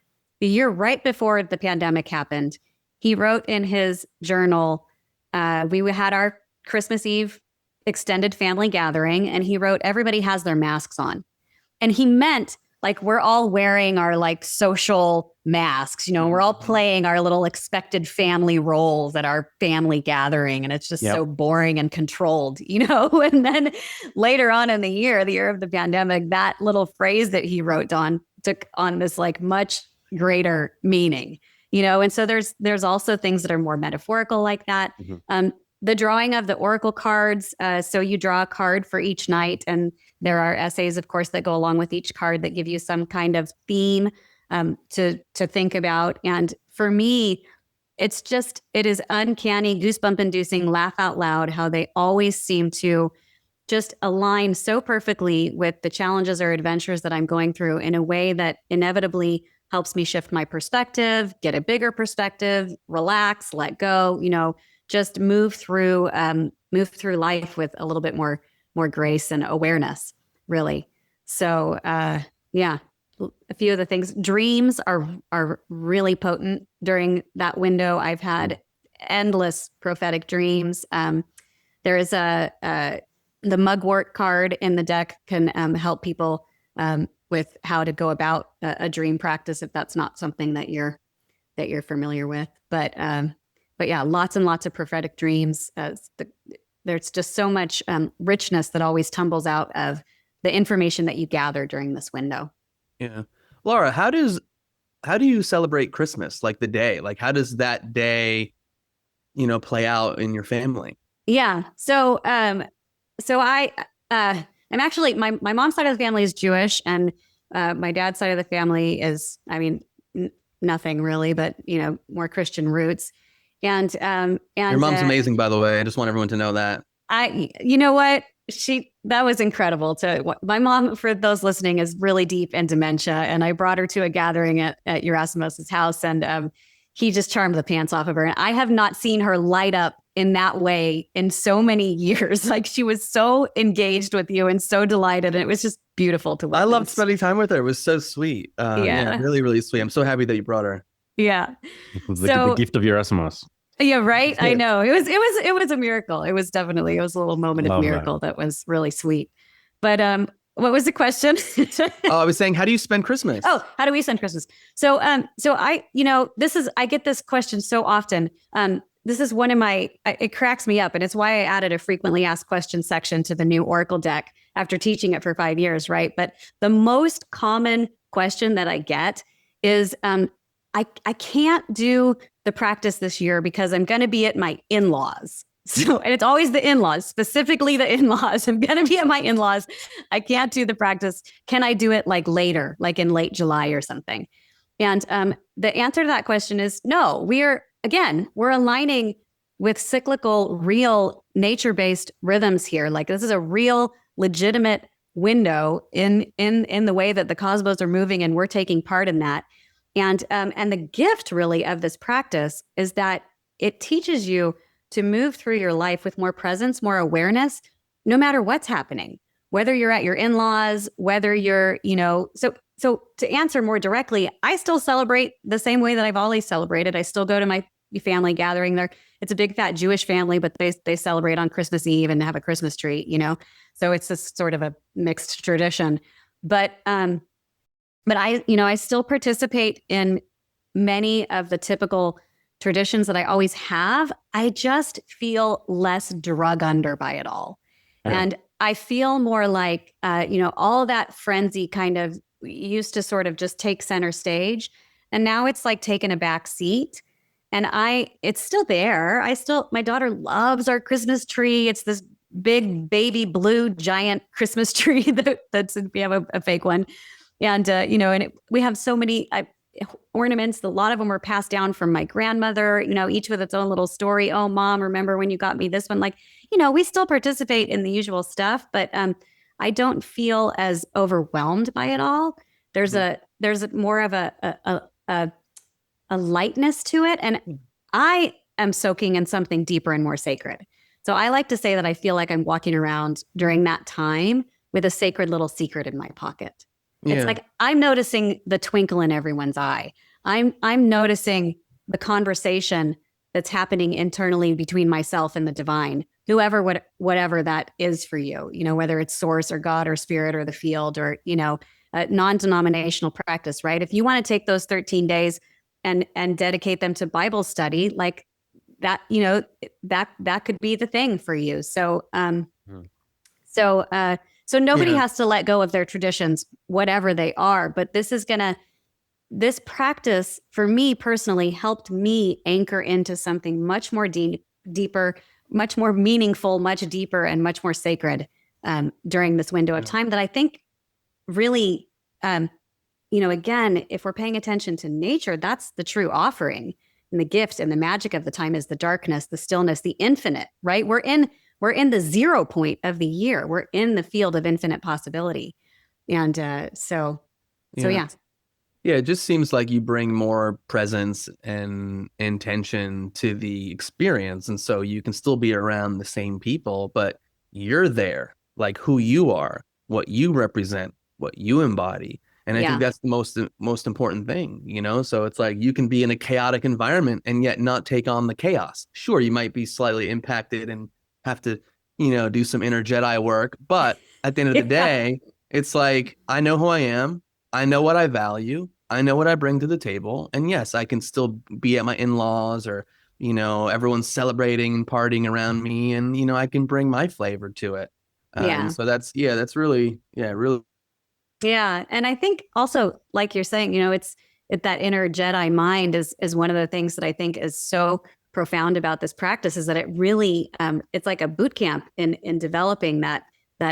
right before the pandemic happened, he wrote in his journal, we had our Christmas Eve extended family gathering, and he wrote, everybody has their masks on. And he meant like we're all wearing our like social masks, we're all playing our little expected family roles at our family gathering. And it's just so boring and controlled, and then later on in the year of the pandemic, that little phrase that he wrote on took on this like much greater meaning, and so there's also things that are more metaphorical like that. The drawing of the oracle cards. So you draw a card for each night, and there are essays, of course, that go along with each card that give you some kind of theme to think about. And for me, it is uncanny, goosebump inducing, laugh out loud, how they always seem to just align so perfectly with the challenges or adventures that I'm going through in a way that inevitably helps me shift my perspective, get a bigger perspective, relax, let go, just move through life with a little bit more grace and awareness, really. So, a few of the things. Dreams are really potent during that window. I've had endless prophetic dreams. There is the mugwort card in the deck can help people with how to go about a dream practice if that's not something that you're familiar with. But yeah, lots and lots of prophetic dreams. There's just so much richness that always tumbles out of the information that you gather during this window. Yeah. Lara, how do you celebrate Christmas? Like the day, like how does that day, play out in your family? Yeah. So I'm actually, my mom's side of the family is Jewish, and my dad's side of the family is, nothing really, but more Christian roots. And your mom's amazing, by the way. I just want everyone to know that. You know what? That was incredible. My mom, for those listening, is really deep in dementia, and I brought her to a gathering at Yerasimos' house, and he just charmed the pants off of her. And I have not seen her light up in that way in so many years. Like, she was so engaged with you and so delighted, and it was just beautiful to witness. I loved spending time with her. It was so sweet. Yeah, really, really sweet. I'm so happy that you brought her. Yeah, it was the gift of Yerasimos. Yeah, right. I know it was a miracle. It was a little moment of miracle that was really sweet. But what was the question? I was saying, how do you spend Christmas? Oh, how do we spend Christmas? So I get this question so often. This is one of it cracks me up, and it's why I added a frequently asked questions section to the new Oracle deck after teaching it for 5 years, right? But the most common question that I get is, I can't do the practice this year because I'm going to be at my in-laws. So, and it's always the in-laws, specifically the in-laws. I'm going to be at my in-laws. I can't do the practice. Can I do it like later, like in late July or something? And the answer to that question is no. We're aligning with cyclical, real nature-based rhythms here. Like, this is a real, legitimate window in the way that the cosmos are moving, and we're taking part in that. And the gift really of this practice is that it teaches you to move through your life with more presence, more awareness, no matter what's happening, whether you're at your in-laws, whether you're, so to answer more directly, I still celebrate the same way that I've always celebrated. I still go to my family gathering there. It's a big fat Jewish family, but they celebrate on Christmas Eve and have a Christmas tree, so it's this sort of a mixed tradition. But I still participate in many of the typical traditions that I always have. I just feel less drug under by it all. Yeah. And I feel more like, all that frenzy kind of used to sort of just take center stage. And now it's like taking a back seat. And it's still there. My daughter loves our Christmas tree. It's this big baby blue giant Christmas tree that's, we have a fake one. And, we have so many ornaments. A lot of them were passed down from my grandmother, each with its own little story. Oh, Mom, remember when you got me this one? Like, we still participate in the usual stuff, but I don't feel as overwhelmed by it all. There's more of a lightness to it. And I am soaking in something deeper and more sacred. So I like to say that I feel like I'm walking around during that time with a sacred little secret in my pocket. Yeah. It's like I'm noticing the twinkle in everyone's eye. I'm noticing the conversation that's happening internally between myself and the divine, whatever that is for you, whether it's source or God or spirit or the field or, a non-denominational practice, right? If you want to take those 13 days and dedicate them to Bible study, like that, that could be the thing for you. So, So nobody has to let go of their traditions, whatever they are. But this practice for me personally helped me anchor into something much more deeper, much more meaningful, much deeper, and much more sacred during this window of time that I think really, again, if we're paying attention to nature, that's the true offering. And the gift and the magic of the time is the darkness, the stillness, the infinite, right? We're in the 0 point of the year. We're in the field of infinite possibility. And so yeah. Yeah, it just seems like you bring more presence and intention to the experience. And so you can still be around the same people, but you're there, like who you are, what you represent, what you embody. And I think that's the most important thing, So it's like you can be in a chaotic environment and yet not take on the chaos. Sure, you might be slightly impacted and have to, do some inner Jedi work. But at the end of the day, It's like, I know who I am. I know what I value. I know what I bring to the table. And yes, I can still be at my in-laws or, everyone's celebrating and partying around me. And, I can bring my flavor to it. And Yeah. so that's really, really. Yeah. And I think also, like you're saying, it's that inner Jedi mind is one of the things that I think is so profound about this practice, is that it really it's like a boot camp in developing that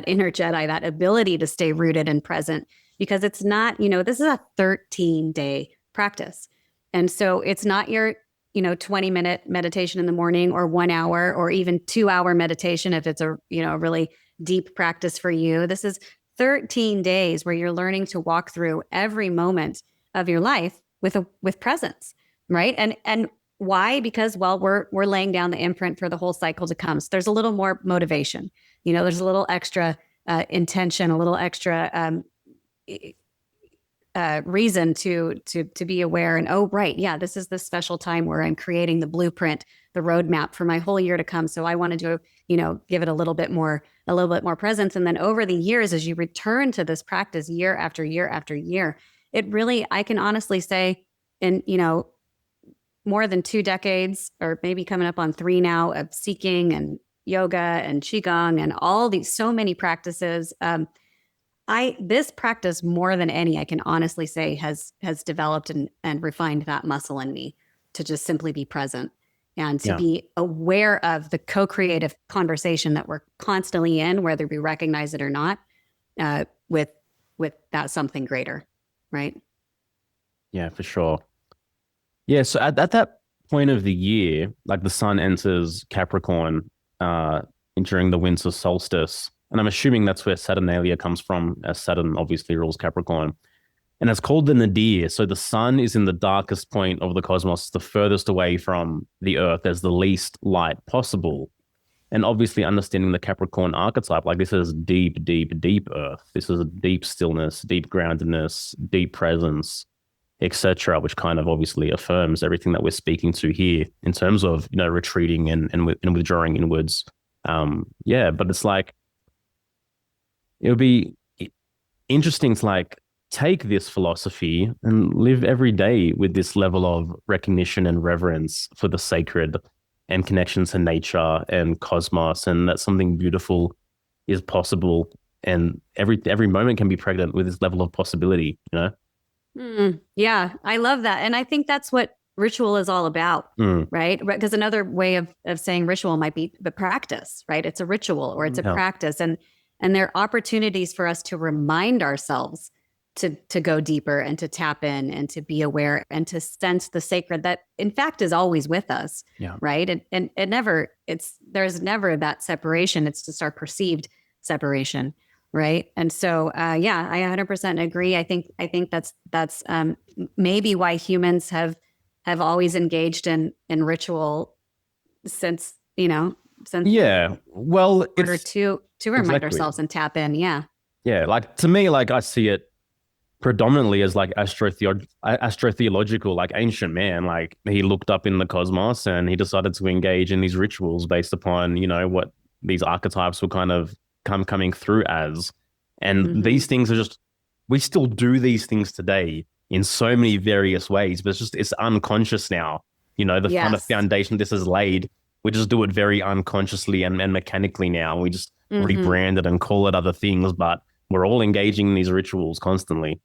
inner Jedi, that ability to stay rooted and present, because it's not, this is a 13-day practice. And so it's not your 20-minute meditation in the morning, or 1 hour, or even 2-hour meditation if it's a really deep practice for you. This is 13 days where you're learning to walk through every moment of your life with presence, right? And why? Because, well, we're laying down the imprint for the whole cycle to come. So there's a little more motivation, there's a little extra intention, a little extra reason to be aware. And, oh, right, yeah, this is the special time where I'm creating the blueprint, the roadmap for my whole year to come. So I wanted to, give it a little bit more presence. And then over the years, as you return to this practice year after year after year, it really, I can honestly say, in, more than 2 decades, or maybe coming up on 3 now, of seeking and yoga and Qigong and all these, so many practices. This practice, more than any, I can honestly say, has developed and refined that muscle in me to just simply be present and to be aware of the co-creative conversation that we're constantly in, whether we recognize it or not, with that something greater, right? Yeah, for sure. Yeah, so at that point of the year, like the sun enters Capricorn during the winter solstice, and I'm assuming that's where Saturnalia comes from, as Saturn obviously rules Capricorn. And it's called the nadir. So the sun is in the darkest point of the cosmos, the furthest away from the earth. There's the least light possible. And obviously understanding the Capricorn archetype, like this is deep, deep, deep earth. This is a deep stillness, deep groundedness, deep presence, etc., which kind of obviously affirms everything that we're speaking to here in terms of, retreating and withdrawing inwards. But it's like, it would be interesting to like take this philosophy and live every day with this level of recognition and reverence for the sacred and connection to nature and cosmos, and that something beautiful is possible, and every moment can be pregnant with this level of possibility, Yeah, I love that. And I think that's what ritual is all about, right? Because another way of saying ritual might be the practice, right? It's a ritual, or it's a practice. And there are opportunities for us to remind ourselves to go deeper and to tap in and to be aware and to sense the sacred that in fact is always with us. Right. And there's never that separation. It's just our perceived separation. Right. And so, I 100% agree. I think that's maybe why humans have always engaged in ritual since, well, in order to remind ourselves and tap in. Yeah. Like to me, like I see it predominantly as like astrotheological, like ancient man. Like he looked up in the cosmos and he decided to engage in these rituals based upon, what these archetypes were kind of coming through as. And these things are just, we still do these things today in so many various ways, but it's unconscious now. The kind of foundation this is laid, we just do it very unconsciously and mechanically now. We just rebrand it and call it other things, but we're all engaging in these rituals constantly.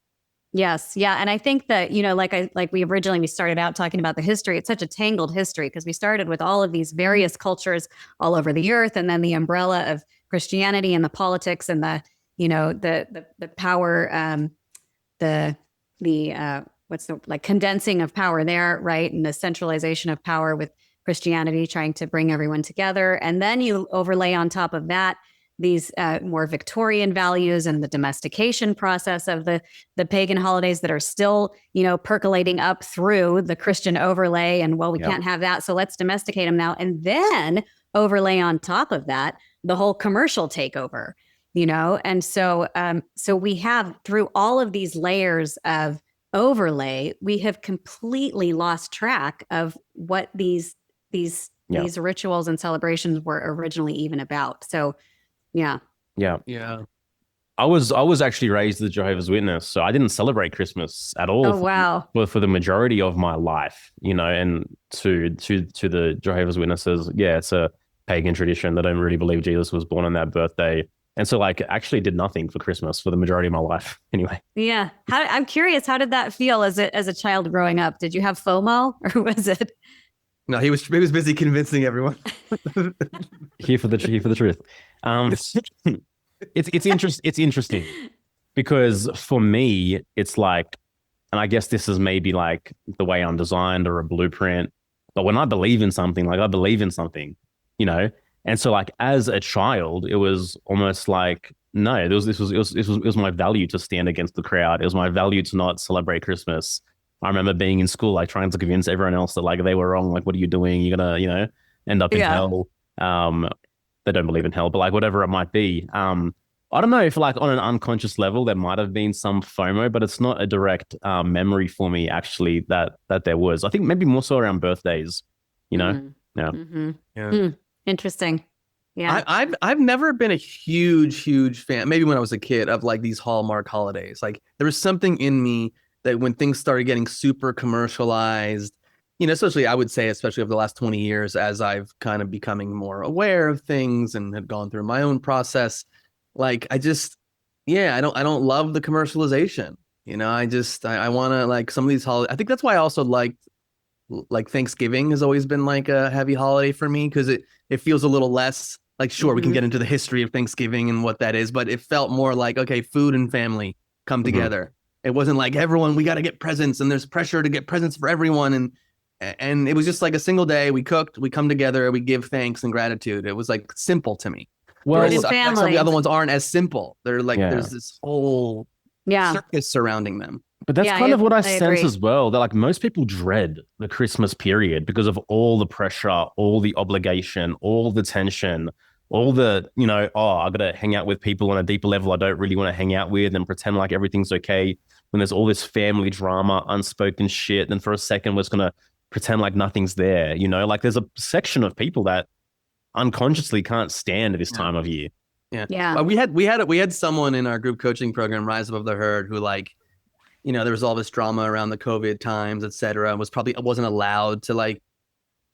Yes. Yeah. And I think that, we started out talking about the history. It's such a tangled history because we started with all of these various cultures all over the earth, and then the umbrella of Christianity and the politics and the power, condensing of power there, right? And the centralization of power with Christianity trying to bring everyone together. And then you overlay on top of that these more Victorian values and the domestication process of the pagan holidays that are still, percolating up through the Christian overlay. And we can't have that, so let's domesticate them now. And then overlay on top of that the whole commercial takeover, And so we have, through all of these layers of overlay, we have completely lost track of what these rituals and celebrations were originally even about. So, yeah. I was actually raised as a Jehovah's Witness, so I didn't celebrate Christmas at all Oh, wow. for the majority of my life, and to the Jehovah's Witnesses, yeah, it's a pagan tradition. They don't really believe Jesus was born on that birthday. And so like actually did nothing for Christmas for the majority of my life anyway. Yeah. I'm curious, how did that feel as a child growing up? Did you have FOMO or was it? No, he was busy convincing everyone. Here for the truth. It's interesting because for me, it's like, and I guess this is maybe like the way I'm designed or a blueprint. But when I believe in something, like I believe in something, you know. And so like as a child, it was almost like no, it was my value to stand against the crowd. It was my value to not celebrate Christmas. I remember being in school, like trying to convince everyone else that like they were wrong. Like, what are you doing? You're gonna, end up in hell. They don't believe in hell, but like whatever it might be. I don't know if like on an unconscious level there might have been some FOMO, but it's not a direct memory for me actually that there was. I think maybe more so around birthdays, Mm-hmm. Yeah. Mm-hmm. Yeah. Interesting. Yeah. I've never been a huge fan, maybe when I was a kid, of like these Hallmark holidays. Like there was something in me that when things started getting super commercialized, especially I would say, especially over the last 20 years, as I've kind of becoming more aware of things and had gone through my own process, like I just, yeah, I don't love the commercialization. I want to like some of these holidays. I think that's why I also like Thanksgiving has always been like a heavy holiday for me because it feels a little less like, sure, we can get into the history of Thanksgiving and what that is, but it felt more like, okay, food and family come together. It wasn't like everyone, we got to get presents and there's pressure to get presents for everyone. And it was just like a single day. We cooked, we come together, we give thanks and gratitude. It was like simple to me. Well, Whereas I feel like some of the other ones aren't as simple. They're like, there's this whole circus surrounding them. But that's kind of what I sense agree. as well. That like most people dread the Christmas period because of all the pressure, all the obligation, all the tension, all the, I got to hang out with people on a deeper level I don't really want to hang out with and pretend like everything's okay. When there's all this family drama, unspoken shit, then for a second we're just going to pretend like nothing's there. Like there's a section of people that unconsciously can't stand this time of year. Yeah. We had someone in our group coaching program, Rise Above the Herd, who like, there was all this drama around the COVID times, et cetera, and wasn't allowed to like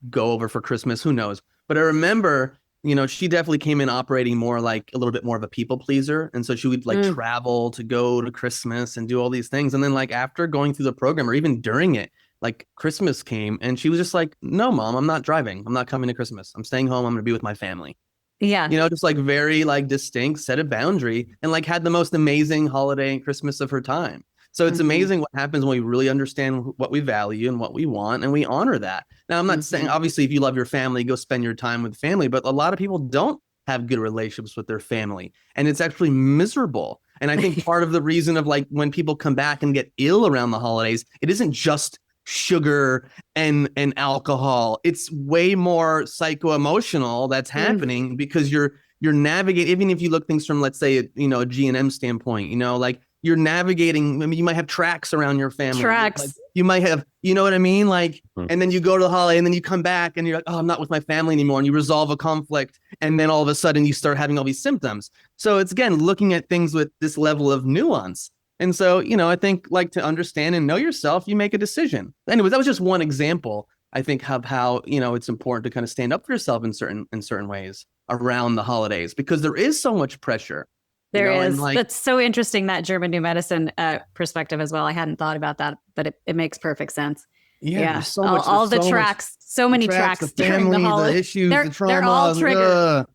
go over for Christmas. Who knows? But I remember, she definitely came in operating more like a little bit more of a people pleaser. And so she would like travel to go to Christmas and do all these things. And then like after going through the program or even during it, like Christmas came and she was just like, no, Mom, I'm not driving. I'm not coming to Christmas. I'm staying home. I'm going to be with my family. Yeah. Just like very like distinct, set a boundary and like had the most amazing holiday and Christmas of her time. So it's amazing what happens when we really understand what we value and what we want, and we honor that. Now, I'm not saying, obviously, if you love your family, go spend your time with family, but a lot of people don't have good relationships with their family, and it's actually miserable. And I think part of the reason of like when people come back and get ill around the holidays, it isn't just sugar and alcohol. It's way more psycho-emotional that's happening because you're navigating, even if you look things from, let's say, a G&M standpoint, like, you're navigating. I mean, you might have tracks around your family. Tracks. Like, you might have, you know what I mean? Like, and then you go to the holiday and then you come back and you're like, oh, I'm not with my family anymore. And you resolve a conflict. And then all of a sudden you start having all these symptoms. So it's, again, looking at things with this level of nuance. And so, I think like to understand and know yourself, you make a decision. Anyways, that was just one example, I think, of how, it's important to kind of stand up for yourself in certain ways around the holidays, because there is so much pressure. There is. That's so interesting, that German New Medicine perspective as well. I hadn't thought about that, but it makes perfect sense. Yeah. So all the tracks, so many tracks the family, during the holiday. The issues, the trauma. They're all triggered.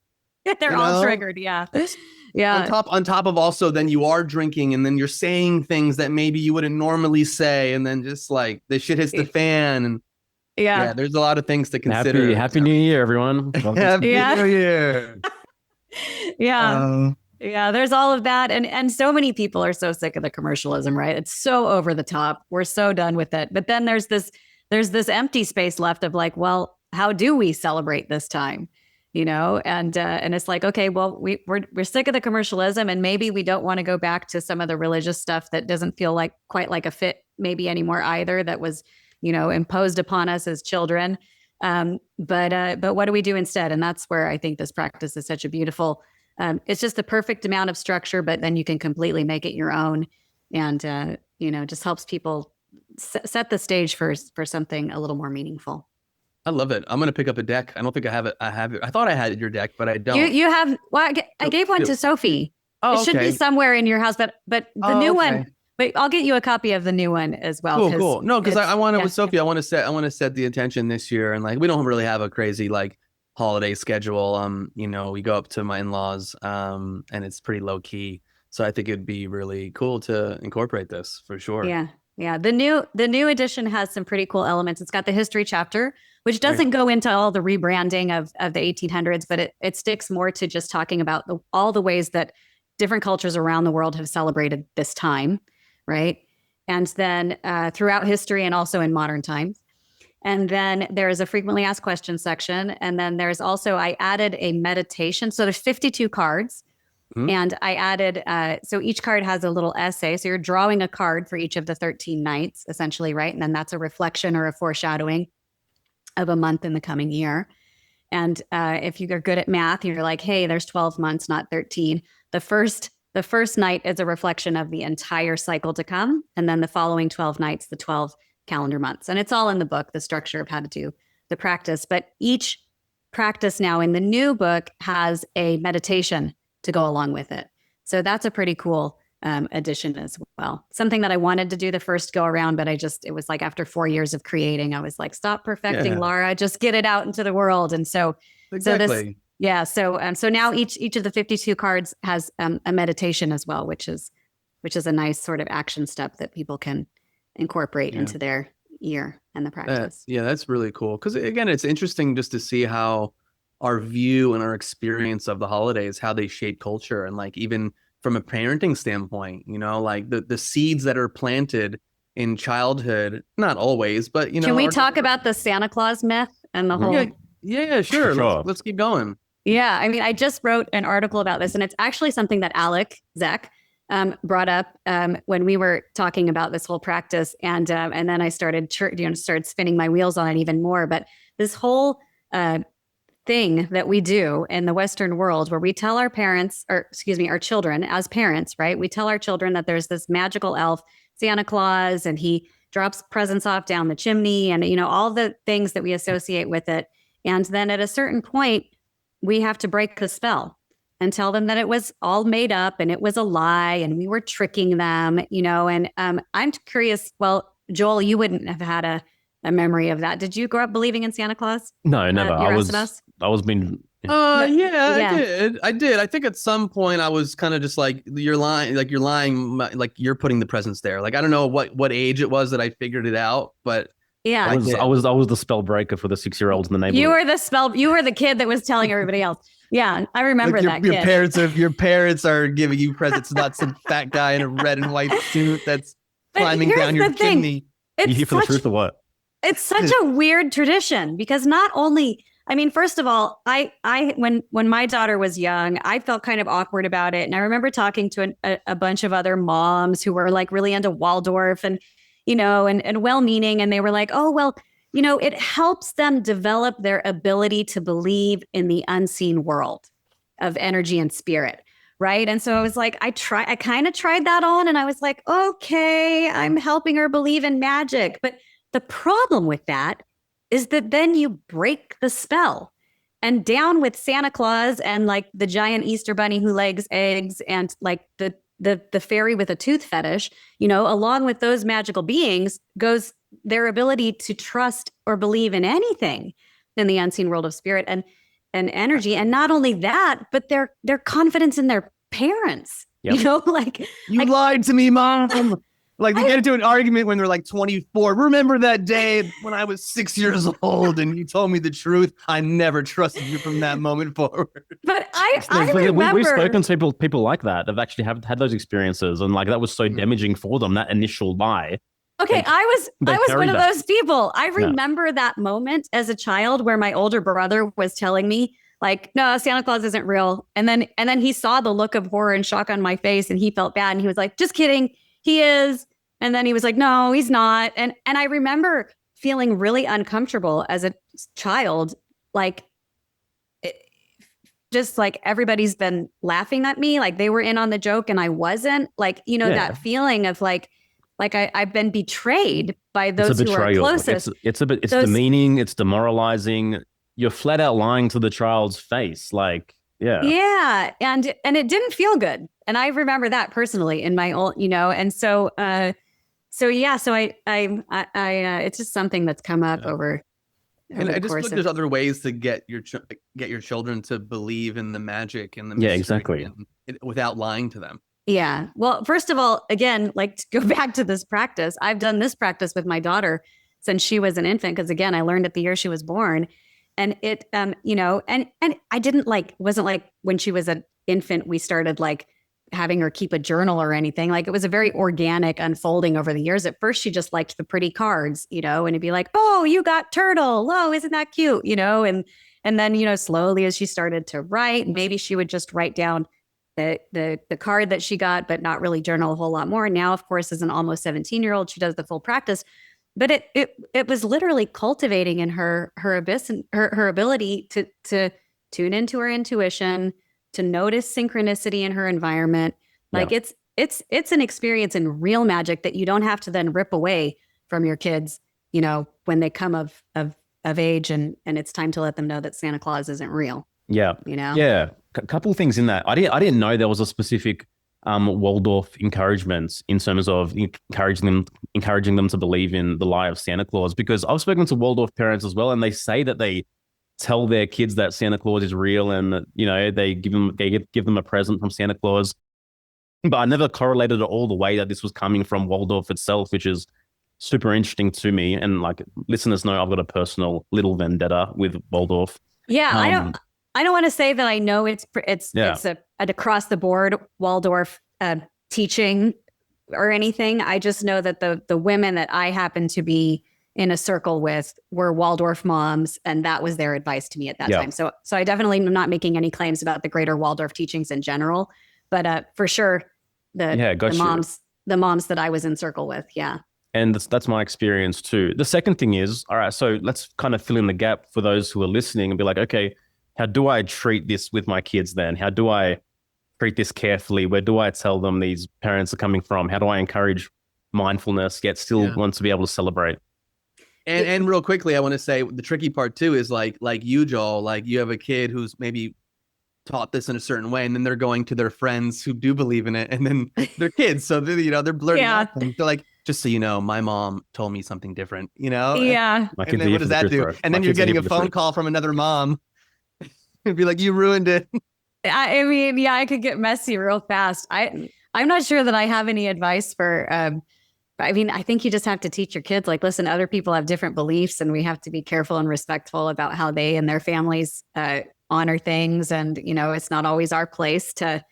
They're all triggered. Yeah. Yeah. On top of also, then you are drinking and then you're saying things that maybe you wouldn't normally say. And then just like the shit hits the fan. And yeah, there's a lot of things to consider. Happy New Year, everyone. Happy New Year. Yeah. Yeah, there's all of that. And so many people are so sick of the commercialism, right? It's so over the top. We're so done with it. But then there's this empty space left of like, well, how do we celebrate this time? And it's like, okay, well, we're sick of the commercialism, and maybe we don't want to go back to some of the religious stuff that doesn't feel like quite like a fit maybe anymore either, that was, imposed upon us as children. But what do we do instead? And that's where I think this practice is such a beautiful It's just the perfect amount of structure, but then you can completely make it your own, and just helps people set the stage for something a little more meaningful. I love it. I'm gonna pick up a deck. I don't think I have it. I have it. I thought I had your deck, but I don't. You have. Well, I gave one to Sophie. Oh, it should be somewhere in your house, but the new one. But I'll get you a copy of the new one as well. Cool. No, because I want to with Sophie. I want to set the intention this year, and like we don't really have a crazy like holiday schedule. We go up to my in-laws, and it's pretty low key. So I think it'd be really cool to incorporate this for sure. Yeah. The new edition has some pretty cool elements. It's got the history chapter, which doesn't go into all the rebranding of the 1800s, but it sticks more to just talking about all the ways that different cultures around the world have celebrated this time, right? And then throughout history and also in modern times. And then there is a frequently asked questions section. And then there's also, I added a meditation. So there's 52 cards. Mm-hmm. And I added, so each card has a little essay. So you're drawing a card for each of the 13 nights, essentially, right? And then that's a reflection or a foreshadowing of a month in the coming year. And if you're good at math, you're like, hey, there's 12 months, not 13. The first night is a reflection of the entire cycle to come. And then the following 12 nights, the 12 calendar months. And it's all in the book, the structure of how to do the practice. But each practice now in the new book has a meditation to go along with it. So that's a pretty cool addition as well. Something that I wanted to do the first go around, but it was like after 4 years of creating, I was like, stop perfecting, Lara, just get it out into the world. And so now each of the 52 cards has a meditation as well, which is a nice sort of action step that people can incorporate into their year and the practice. That's really cool. Because again, it's interesting just to see how our view and our experience of the holidays, how they shape culture, and like even from a parenting standpoint, like the seeds that are planted in childhood, not always, but Can we talk about the Santa Claus myth and the whole? Yeah, sure. Let's keep going. Yeah, I mean, I just wrote an article about this, and it's actually something that Alec Zek brought up when we were talking about this whole practice, and then I started spinning my wheels on it even more. But this whole thing that we do in the Western world, where we tell our children as parents, right? We tell our children that there's this magical elf, Santa Claus, and he drops presents off down the chimney, and all the things that we associate with it. And then at a certain point, we have to break the spell and tell them that it was all made up and it was a lie and we were tricking them, and I'm curious, well, Joel, you wouldn't have had a memory of that. Did you grow up believing in Santa Claus? No, never. Yerasimos? I was being... I did. I think at some point I was kind of just like, you're lying, like you're putting the presents there. Like, I don't know what age it was that I figured it out, but yeah, I was the spell breaker for the 6-year-olds in the neighborhood. You were the kid that was telling everybody else. Yeah, I remember that kid. Your parents are giving you presents, not some fat guy in a red and white suit that's climbing down your chimney. You here for the truth or what? It's such a weird tradition because not only, I mean, first of all, when my daughter was young, I felt kind of awkward about it. And I remember talking to a bunch of other moms who were like really into Waldorf and well-meaning. And they were like, oh, well, it helps them develop their ability to believe in the unseen world of energy and spirit. Right. And so I was like, I kind of tried that on and I was like, okay, I'm helping her believe in magic. But the problem with that is that then you break the spell, and down with Santa Claus and like the giant Easter bunny who lays eggs and like the fairy with a tooth fetish, along with those magical beings goes their ability to trust or believe in anything in the unseen world of spirit and energy. And not only that, but their confidence in their parents, Yep. You lied to me, Mom. Like, they get into an argument when they're like 24. Remember that day when I was 6 years old and you told me the truth? I never trusted you from that moment forward. But I remember... We've spoken to people like that. They've actually had those experiences, and like that was so damaging for them, that initial lie. Okay, I was one of those people. I remember that moment as a child where my older brother was telling me, like, no, Santa Claus isn't real. And then he saw the look of horror and shock on my face and he felt bad. And he was like, just kidding. He is. And then he was like, no, he's not. And I remember feeling really uncomfortable as a child, like just like everybody's been laughing at me, like they were in on the joke and I wasn't, like, you know, that feeling of like I've been betrayed by those who are closest. It's demeaning, it's demoralizing. You're flat out lying to the child's face. Like, yeah. And it didn't feel good. And I remember that personally in my own, you know, and so I it's just something that's come up over and I just think there's other ways to get your children to believe in the magic and the mystery exactly, without lying to them. Yeah. Well, first of all, again, like to go back to this practice, I've done this practice with my daughter since she was an infant. Cause again, I learned it the year she was born, and it, you know, and I didn't wasn't like when she was an infant, we started like having her keep a journal or anything. Like it was a very organic unfolding over the years. At first, she just liked the pretty cards, you know, and it'd be like, oh, you got turtle. Oh, isn't that cute? You know, and then, you know, slowly as she started to write, maybe she would just write down the card that she got, but not really journal a whole lot more. Now, of course, as an almost 17-year-old, she does the full practice. But it was literally cultivating in her abyss and her ability to tune into her intuition, to notice synchronicity in her environment. Like it's an experience in real magic that you don't have to then rip away from your kids, you know, when they come of age and it's time to let them know that Santa Claus isn't real. Yeah. You know? Yeah. A couple of things in that. I didn't know there was a specific Waldorf encouragement in terms of encouraging them to believe in the lie of Santa Claus, because I've spoken to Waldorf parents as well, and they say that they tell their kids that Santa Claus is real, and you know they give them a present from Santa Claus. But I never correlated it all the way that this was coming from Waldorf itself, which is super interesting to me. And like listeners know, I've got a personal little vendetta with Waldorf. Yeah, I don't want to say that I know it's a across the board Waldorf teaching or anything. I just know that the women that I happen to be in a circle with were Waldorf moms, and that was their advice to me at that time. So I definitely am not making any claims about the greater Waldorf teachings in general, but for sure the moms that I was in circle with, And that's my experience too. The second thing is, all right, so let's kind of fill in the gap for those who are listening and be like, okay, how do I treat this with my kids then? How do I treat this carefully? Where do I tell them these parents are coming from? How do I encourage mindfulness yet still want to be able to celebrate? And real quickly, I want to say the tricky part too is like you, Joel, like you have a kid who's maybe taught this in a certain way, and then they're going to their friends who do believe in it, and then they're kids, so they're blurting out things. They're like, just so you know, my mom told me something different, you know? Yeah. And then what does that do? And then you're getting a phone call from another mom. It'd be like, you ruined it. I mean, I could get messy real fast. I'm not sure that I have any advice for, I mean, I think you just have to teach your kids, like, listen, other people have different beliefs, and we have to be careful and respectful about how they and their families honor things. And, you know, it's not always our place to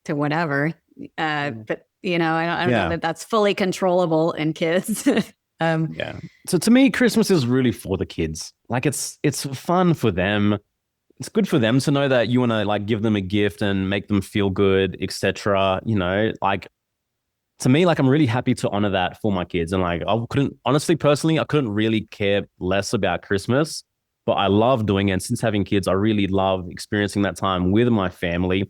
whatever. But, you know, I don't know that that's fully controllable in kids. So to me, Christmas is really for the kids. Like it's fun for them. It's good for them to know that you want to like give them a gift and make them feel good, etc. You know, like to me, like I'm really happy to honor that for my kids. And like I couldn't really care less about Christmas, but I love doing it. And since having kids, I really love experiencing that time with my family,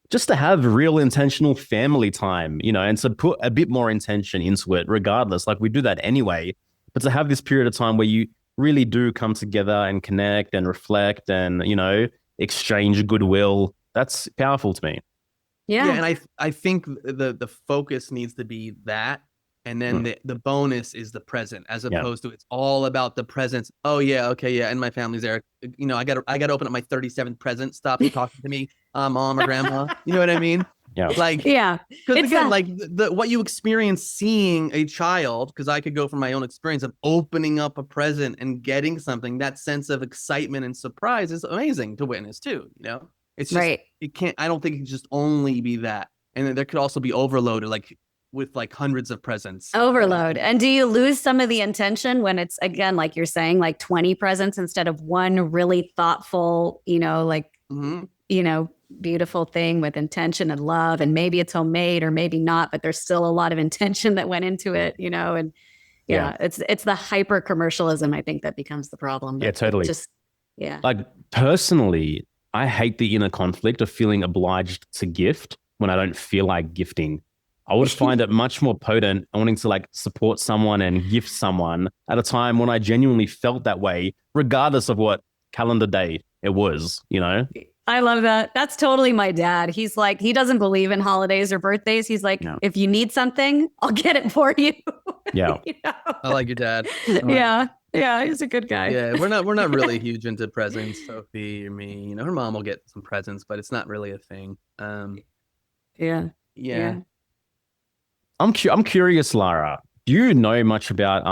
just to have real intentional family time, you know, and to put a bit more intention into it regardless. Like we do that anyway, but to have this period of time where you really do come together and connect and reflect and, you know, exchange goodwill, that's powerful to me. Yeah. And I think the focus needs to be that. And then the bonus is the present, as opposed to it's all about the presents. Oh yeah, okay, yeah. And my family's there. You know, I got to open up my 37th present. Stop talking to me, mom or grandma. You know what I mean? Yeah. Like because again, like what you experience seeing a child. Because I could go from my own experience of opening up a present and getting something. That sense of excitement and surprise is amazing to witness too. You know, it's just it can't. I don't think it can just only be that. And then there could also be overloaded, like with like hundreds of presents. Overload. And do you lose some of the intention when it's, again, like you're saying, like 20 presents instead of one really thoughtful, you know, like, you know, beautiful thing with intention and love, and maybe it's homemade or maybe not, but there's still a lot of intention that went into it, you know, and it's the hyper commercialism, I think, that becomes the problem. Yeah, totally. Just, Like personally, I hate the inner conflict of feeling obliged to gift when I don't feel like gifting. I would find it much more potent wanting to like support someone and gift someone at a time when I genuinely felt that way, regardless of what calendar day it was, you know? I love that. That's totally my dad. He's like, he doesn't believe in holidays or birthdays. He's like, No. if you need something, I'll get it for you. Yeah. You know? I like your dad. Yeah. Yeah. He's a good guy. Yeah, we're not really huge into presents, Sophie or me. You know, her mom will get some presents, but it's not really a thing. Yeah. Yeah. I'm curious, Lara. Do you know much about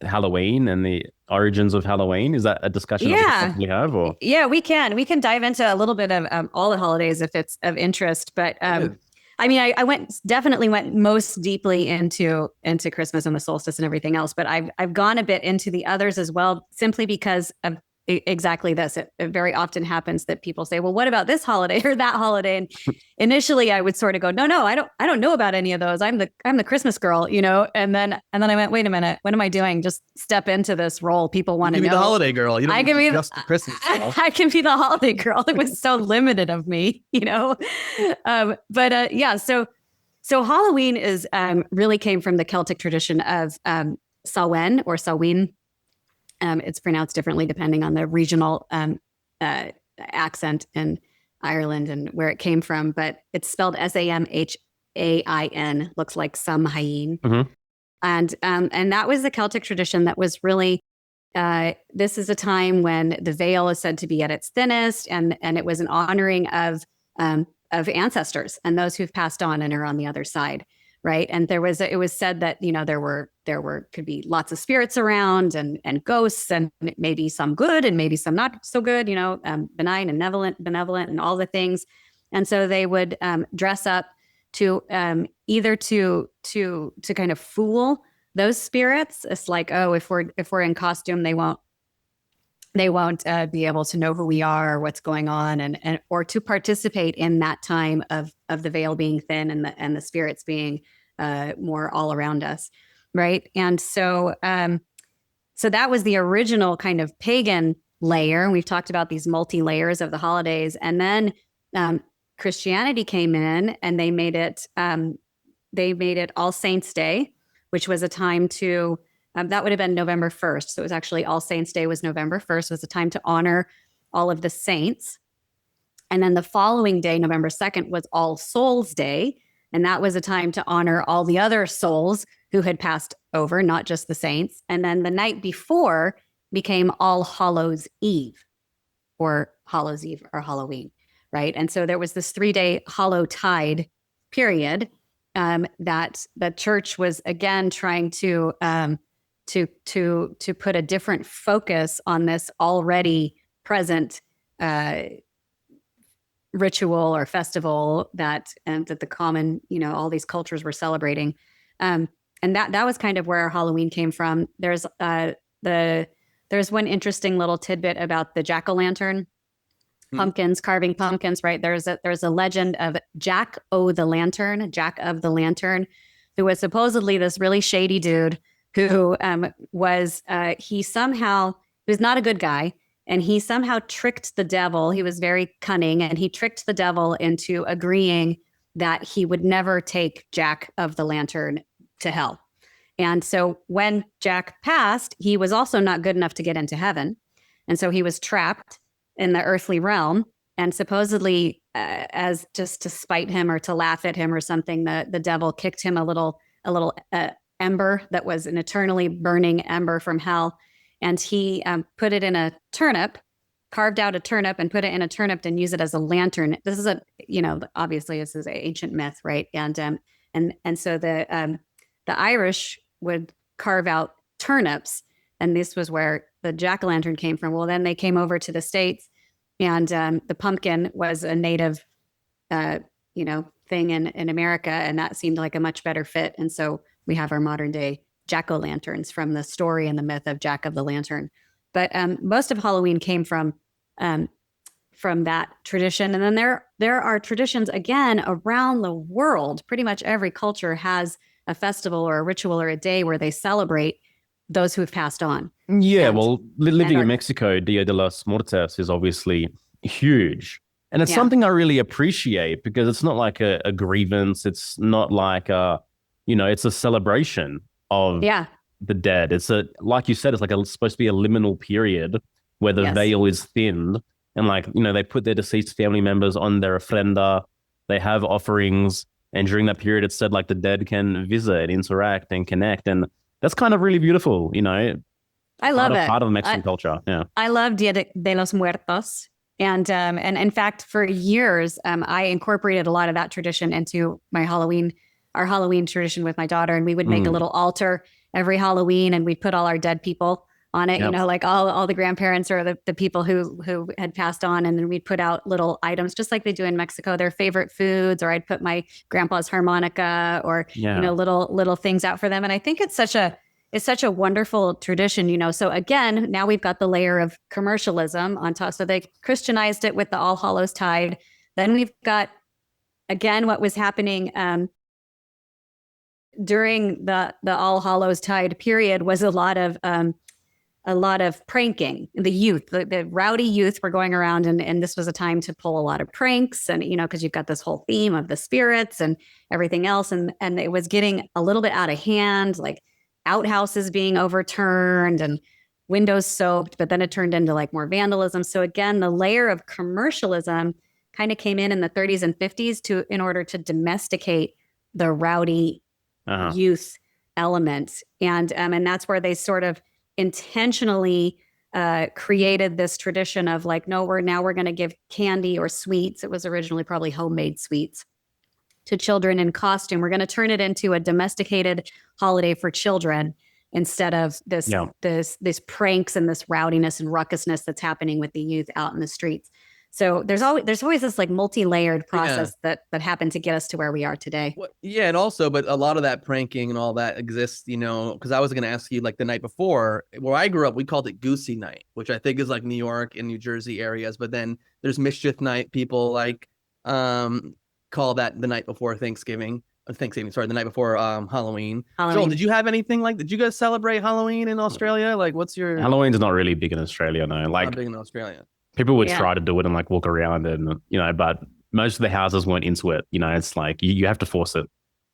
Halloween and the origins of Halloween? Is that a discussion that we have? Or Yeah, we can dive into a little bit of all the holidays if it's of interest. But I mean, I definitely went most deeply into Christmas and the solstice and everything else. But I've gone a bit into the others as well, simply because of exactly this. It very often happens that people say, well, what about this holiday or that holiday? And initially I would sort of go, no, I don't know about any of those. I'm the Christmas girl, you know? And then I went, wait a minute, what am I doing? Just step into this role. People want to know. You can be the holiday girl. You don't I can be just the Christmas girl. I can be the holiday girl. It was so limited of me, you know? Yeah. So Halloween is really came from the Celtic tradition of Samhain or Samhain. It's pronounced differently depending on the regional accent in Ireland and where it came from, but it's spelled Samhain, looks like Samhain. Mm-hmm. And that was the Celtic tradition that was really, this is a time when the veil is said to be at its thinnest, and it was an honoring of ancestors and those who've passed on and are on the other side. Right. And it was said that, you know, could be lots of spirits around and ghosts, and maybe some good and maybe some not so good, you know, benign and benevolent and all the things. And so they would dress up to either to kind of fool those spirits. It's like, oh, if we're in costume, they won't be able to know who we are or what's going on, and or to participate in that time of the veil being thin and the spirits being more all around us, right? And so that was the original kind of pagan layer. And we've talked about these multi-layers of the holidays, and then Christianity came in and they made it All Saints Day, which was a time to that would have been November 1st. So it was actually All Saints Day was November 1st. It was a time to honor all of the saints. And then the following day, November 2nd, was All Souls Day. And that was a time to honor all the other souls who had passed over, not just the saints. And then the night before became All Hallows Eve or Hallows Eve or Halloween, right? And so there was this 3-day Hallowtide period that the church was again trying to put a different focus on this already present ritual or festival that the common, you know, all these cultures were celebrating. And that was kind of where Halloween came from. There's one interesting little tidbit about the jack-o'-lantern pumpkins, carving pumpkins, right? There's a legend of Jack of the Lantern, who was supposedly this really shady dude who was not a good guy. And he somehow tricked the devil. He was very cunning, and he tricked the devil into agreeing that he would never take Jack of the Lantern to hell. And so when Jack passed, he was also not good enough to get into heaven. And so he was trapped in the earthly realm. And supposedly, as just to spite him or to laugh at him or something, the devil kicked him a little ember that was an eternally burning ember from hell. And he put it in a turnip, carved out a turnip and put it in a turnip and use it as a lantern. This is obviously this is an ancient myth, right? And so the Irish would carve out turnips, and this was where the jack-o'-lantern came from. Well, then they came over to the States, and the pumpkin was a native, thing in America, and that seemed like a much better fit. And so we have our modern day jack-o'-lanterns from the story and the myth of Jack of the Lantern. But most of Halloween came from that tradition. And then there are traditions, again, around the world. Pretty much every culture has a festival or a ritual or a day where they celebrate those who have passed on. Yeah, living in Mexico, Dia de los Muertos is obviously huge. And it's something I really appreciate because it's not like a grievance. It's not like it's a celebration of the dead. It's like you said, it's like supposed to be a liminal period where the veil is thinned. And like, they put their deceased family members on their ofrenda. They have offerings. And during that period, it's said like the dead can visit, interact, and connect. And that's kind of really beautiful, I love it. Part of Mexican culture. Yeah. I love Dia de los Muertos. And in fact, for years, I incorporated a lot of that tradition into our Halloween tradition with my daughter. And we would make a little altar every Halloween, and we'd put all our dead people on it, like all the grandparents or the people who had passed on. And then we'd put out little items, just like they do in Mexico, their favorite foods, or I'd put my grandpa's harmonica or, little things out for them. And I think it's such a wonderful tradition, So again, now we've got the layer of commercialism on top. So they Christianized it with the All Hallows Tide. Then we've got, again, what was happening during the All Hallows Tide period was a lot of pranking. The youth, the rowdy youth were going around, and this was a time to pull a lot of pranks, and because you've got this whole theme of the spirits and everything else, and it was getting a little bit out of hand, like outhouses being overturned and windows soaked, but then it turned into like more vandalism. So again, the layer of commercialism kind of came in the 30s and 50s in order to domesticate the rowdy youth element, and that's where they sort of intentionally created this tradition of like, no, we're going to give candy or sweets. It was originally probably homemade sweets to children in costume. We're going to turn it into a domesticated holiday for children instead of this pranks and this rowdiness and ruckusness that's happening with the youth out in the streets. So there's always this like multi-layered process that happened to get us to where we are today. Well, and also, but a lot of that pranking and all that exists, because I was going to ask you like the night before, where I grew up, we called it Goosey Night, which I think is like New York and New Jersey areas. But then there's Mischief Night. People like call that the night before Thanksgiving. Sorry, the night before Halloween. Joel, did you have anything like? Did you guys celebrate Halloween in Australia? Like, what's your? Halloween's not really big in Australia, no. Like, not big in Australia. People would try to do it and like walk around and, but most of the houses weren't into it. It's like you have to force it.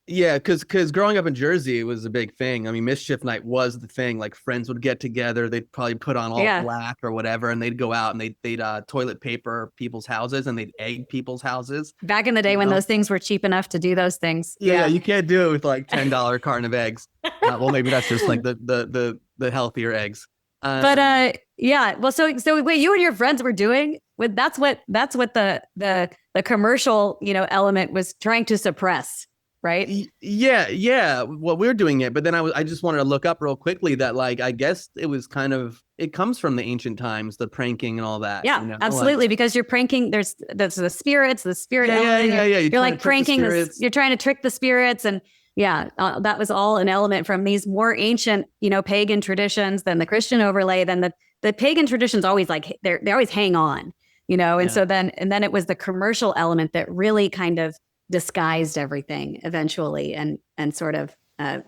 Yeah, because growing up in Jersey, it was a big thing. I mean, Mischief Night was the thing. Like friends would get together. They'd probably put on all black or whatever, and they'd go out and they'd toilet paper people's houses and they'd egg people's houses. Back in the day when those things were cheap enough to do those things. Yeah, you can't do it with like $10 carton of eggs. Well, maybe that's just like the healthier eggs. Well, so what you and your friends were doing, that's what the commercial, element was trying to suppress, right? Yeah. Well, we're doing it, but then I just wanted to look up real quickly that like, I guess it comes from the ancient times, the pranking and all that. Yeah, absolutely. Because you're pranking, there's the spirits, the spirit. Yeah. You're like pranking, you're trying to trick the spirits, and that was all an element from these more ancient, pagan traditions than the Christian overlay. Then the pagan traditions always like they always hang on, and so then it was the commercial element that really kind of disguised everything eventually and sort of. I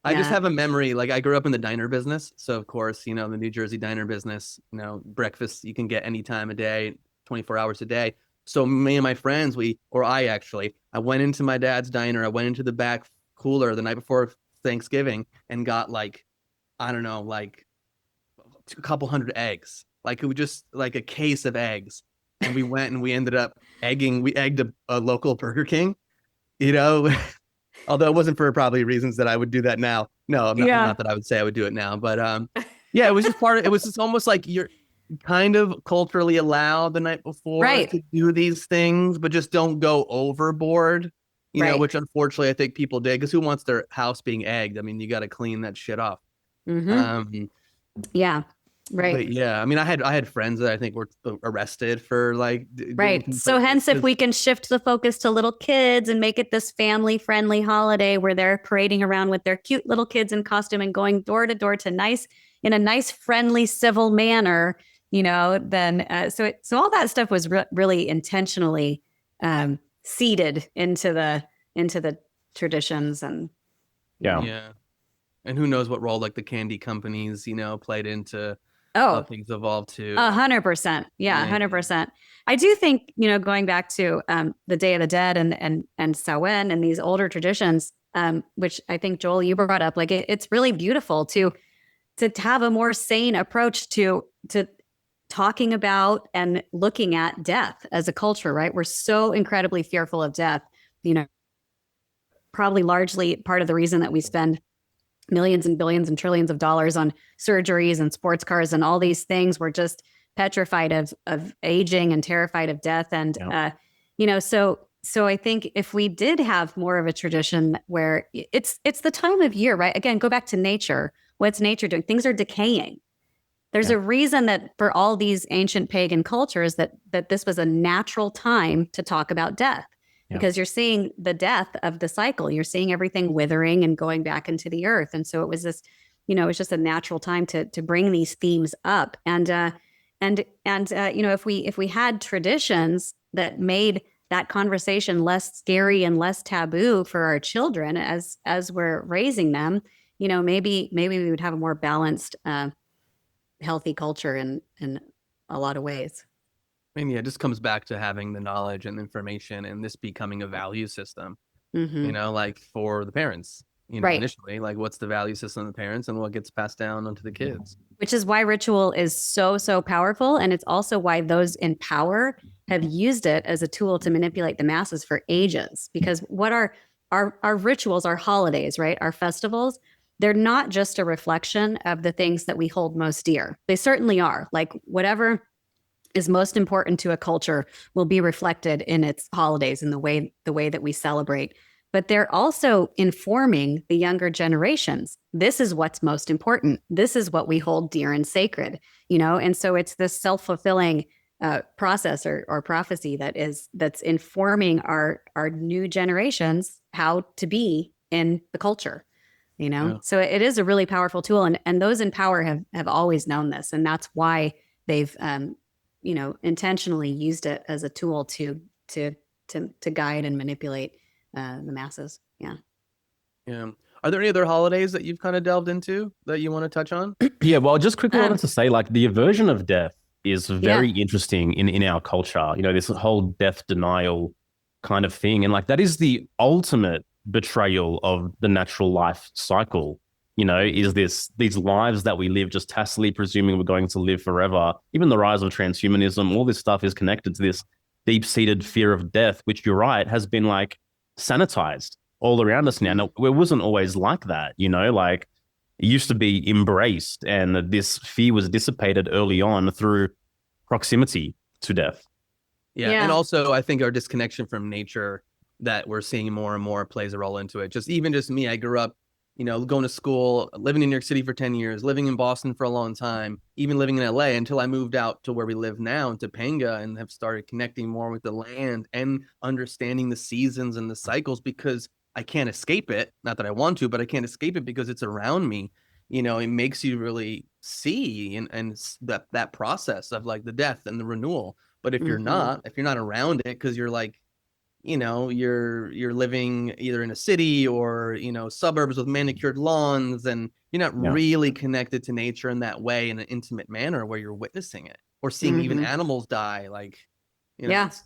just have a memory. Like I grew up in the diner business, so of course, the New Jersey diner business. Breakfast you can get any time of day, 24 hours a day. So me and my friends, I went into my dad's diner. I went into the back cooler the night before Thanksgiving and got like, I don't know, like a couple hundred eggs. Like it was just like a case of eggs. And we went and we ended up we egged a local Burger King, although it wasn't for probably reasons that I would do that now. No, not that I would say I would do it now, but it was just it was just almost like you're kind of culturally allowed the night before to do these things, but just don't go overboard, which unfortunately I think people did, because who wants their house being egged? I mean, you got to clean that shit off. Mm-hmm. Right. But I mean, I had friends that I think were arrested for like. Right. So hence, if we can shift the focus to little kids and make it this family friendly holiday where they're parading around with their cute little kids in costume and going door to door in a nice, friendly, civil manner, then so all that stuff was really intentionally seeded into the traditions and. Yeah. And who knows what role like the candy companies, played into. Oh, things evolve to. 100%. Yeah, Yeah. 100%. I do think, going back to the Day of the Dead and Samhain and these older traditions, which I think, Joel, you brought up, like it's really beautiful to have a more sane approach to talking about and looking at death as a culture, right? We're so incredibly fearful of death, probably largely part of the reason that we spend millions and billions and trillions of dollars on surgeries and sports cars and all these things. We're just petrified of aging and terrified of death. And, so I think if we did have more of a tradition where it's the time of year, right? Again, go back to nature. What's nature doing? Things are decaying. There's a reason that for all these ancient pagan cultures that this was a natural time to talk about death. Because you're seeing the death of the cycle. You're seeing everything withering and going back into the earth. And so it was this, it was just a natural time to bring these themes up. And if we had traditions that made that conversation less scary and less taboo for our children as we're raising them, maybe we would have a more balanced, healthy culture in a lot of ways. I mean, yeah, it just comes back to having the knowledge and information and this becoming a value system, like for the parents, right. Initially, like what's the value system of the parents and what gets passed down onto the kids. Which is why ritual is so, so powerful. And it's also why those in power have used it as a tool to manipulate the masses for ages. Because what are our rituals, our holidays, right? Our festivals, they're not just a reflection of the things that we hold most dear. They certainly are. Like whatever is most important to a culture will be reflected in its holidays and the way that we celebrate. But they're also informing the younger generations. This is what's most important. This is what we hold dear and sacred, And so it's this self-fulfilling process or prophecy that's informing our new generations how to be in the culture, Yeah. So it is a really powerful tool, and those in power have always known this, and that's why they've intentionally used it as a tool to guide and manipulate the masses. Yeah. Are there any other holidays that you've kind of delved into that you want to touch on? Yeah, well, just quickly wanted to say, like, the aversion of death is very interesting in our culture. This whole death denial kind of thing, and like that is the ultimate betrayal of the natural life cycle. Is these lives that we live just tacitly presuming we're going to live forever. Even the rise of transhumanism, all this stuff is connected to this deep-seated fear of death, which, you're right, has been like sanitized all around us now. Now, it wasn't always like that, like it used to be embraced, and this fear was dissipated early on through proximity to death. Yeah. And also I think our disconnection from nature that we're seeing more and more plays a role into it. Just me, I grew up, going to school, living in New York City for 10 years, living in Boston for a long time, even living in LA until I moved out to where we live now in Topanga, and have started connecting more with the land and understanding the seasons and the cycles, because I can't escape it. Not that I want to, but I can't escape it because it's around me. It makes you really see and that process of like the death and the renewal. But if you're not around it, because you're like, you're living either in a city or, suburbs with manicured lawns, and you're not really connected to nature in that way, in an intimate manner where you're witnessing it or seeing even animals die. Like, it's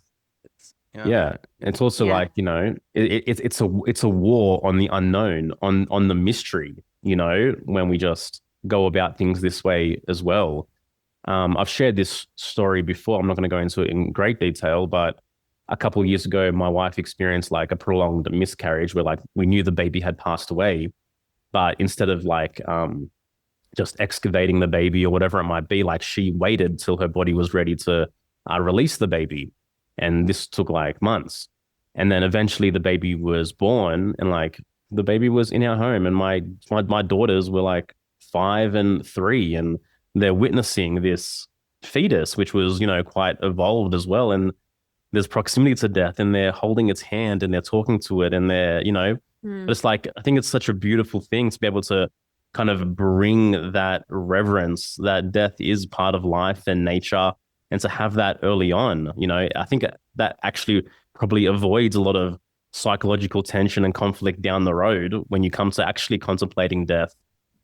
also like, it's a war on the unknown, on the mystery, when we just go about things this way as well. I've shared this story before. I'm not going to go into it in great detail, but a couple of years ago, my wife experienced like a prolonged miscarriage where like we knew the baby had passed away, but instead of like just excavating the baby or whatever it might be, like she waited till her body was ready to release the baby. And this took like months. And then eventually the baby was born, and like the baby was in our home, and my daughters were like 5 and 3, and they're witnessing this fetus, which was, quite evolved as well. And there's proximity to death, and they're holding its hand and they're talking to it, and they're, but it's like, I think it's such a beautiful thing to be able to kind of bring that reverence that death is part of life and nature, and to have that early on. I think that actually probably avoids a lot of psychological tension and conflict down the road when you come to actually contemplating death,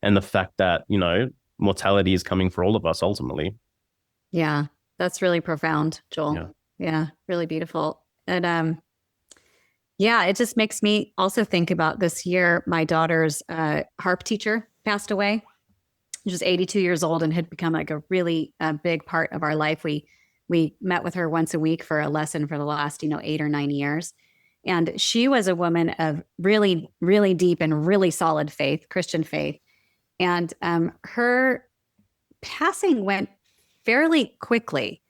and the fact that, mortality is coming for all of us ultimately. Yeah, that's really profound, Joel. Yeah. Yeah, really beautiful. And yeah, it just makes me also think about this year. My daughter's harp teacher passed away. She was 82 years old and had become like a really big part of our life. We met with her once a week for a lesson for the last 8 or 9 years. And she was a woman of really, really deep and really solid faith, Christian faith. And her passing went fairly quickly.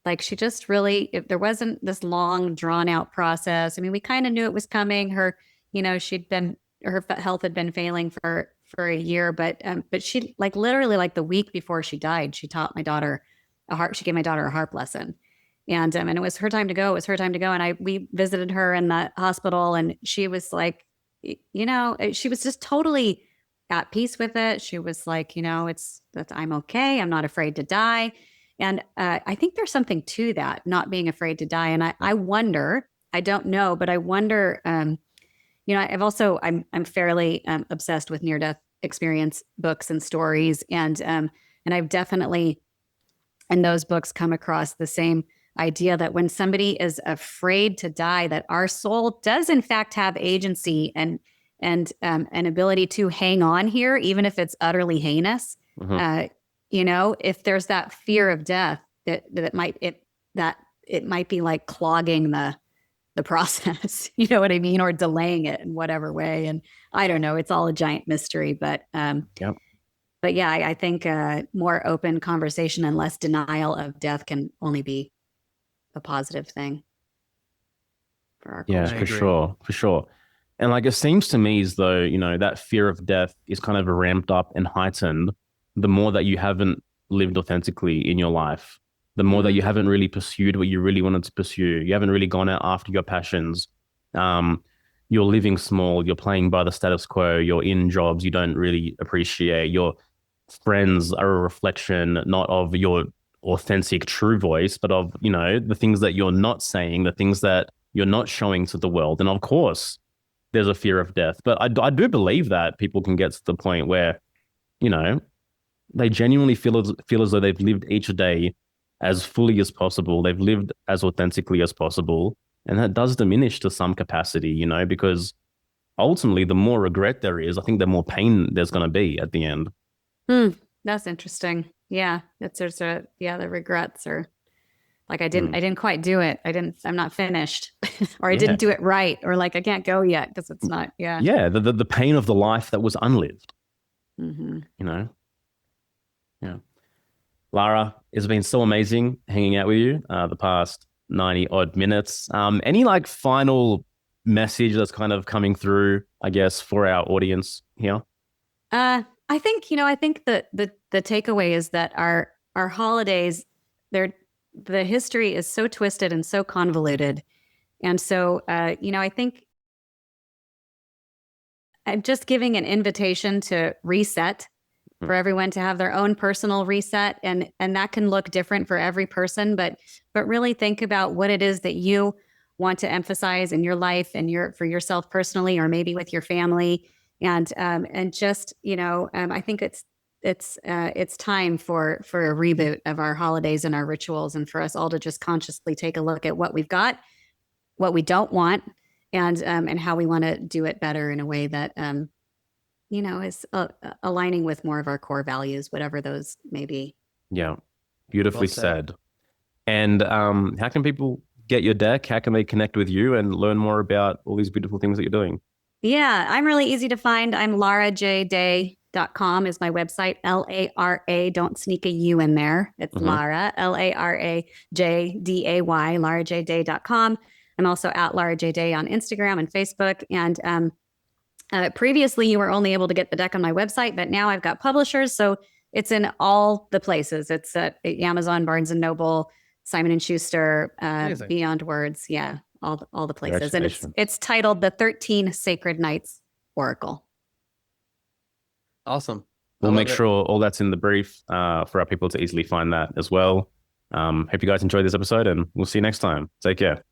Like she just really, there wasn't this long drawn out process. I mean, we kind of knew it was coming. Her health had been failing for a year, but she, like, literally, like, the week before she died, she taught my daughter she gave my daughter a harp lesson. And it was her time to go. It was her time to go. And we visited her in the hospital, and she was like, she was just totally at peace with it. She was like, I'm okay. I'm not afraid to die. And I think there's something to that, not being afraid to die. And I wonder, I don't know, but I wonder, I'm fairly obsessed with near-death experience books and stories. And I've definitely, in those books, come across the same idea that when somebody is afraid to die, that our soul does in fact have agency and an ability to hang on here, even if it's utterly heinous. Mm-hmm. If there's that fear of death, that it might be like clogging the process, you know what I mean, or delaying it in whatever way. And I don't know, it's all a giant mystery, but Yep. But yeah, I think more open conversation and less denial of death can only be a positive thing for our culture. Yeah, for sure. And like, it seems to me as though, that fear of death is kind of ramped up and heightened the more that you haven't lived authentically in your life, the more that you haven't really pursued what you really wanted to pursue. You haven't really gone out after your passions. You're living small, you're playing by the status quo, you're in jobs you don't really appreciate. Your friends are a reflection not of your authentic true voice, but of, the things that you're not saying, the things that you're not showing to the world. And of course, there's a fear of death. But I do believe that people can get to the point where, they genuinely feel as though they've lived each day as fully as possible. They've lived as authentically as possible. And that does diminish to some capacity, because ultimately the more regret there is, I think the more pain there's going to be at the end. That's interesting. Yeah. The regrets are like, I didn't quite do it. I'm not finished or I didn't do it right. Or like, I can't go yet because it's not. Yeah. Yeah. The pain of the life that was unlived, Yeah. Lara, it's been so amazing hanging out with you the past 90 odd minutes. Any like final message that's kind of coming through, I guess, for our audience here? I think that the takeaway is that our holidays, the history is so twisted and so convoluted. And so, I think I'm just giving an invitation to reset, for everyone to have their own personal reset. And that can look different for every person, but really think about what it is that you want to emphasize in your life and for yourself personally, or maybe with your family. And just, I think it's time for a reboot of our holidays and our rituals, and for us all to just consciously take a look at what we've got, what we don't want, and how we want to do it better in a way that, is aligning with more of our core values, whatever those may be. Yeah. Beautifully said. And how can people get your deck? How can they connect with you and learn more about all these beautiful things that you're doing? Yeah, I'm really easy to find. I'm larajday.com is my website. Lara, don't sneak a U in there. It's Lara, LARAJDAY, larajday.com. I'm also at Lara J Day on Instagram and Facebook. And previously, you were only able to get the deck on my website, but now I've got publishers. So it's in all the places. It's at Amazon, Barnes & Noble, Simon & Schuster, Beyond Words. Yeah, all the places. And it's titled The 13 Sacred Nights Oracle. Awesome. We'll make sure all that's in the brief for our people to easily find that as well. Hope you guys enjoyed this episode, and we'll see you next time. Take care.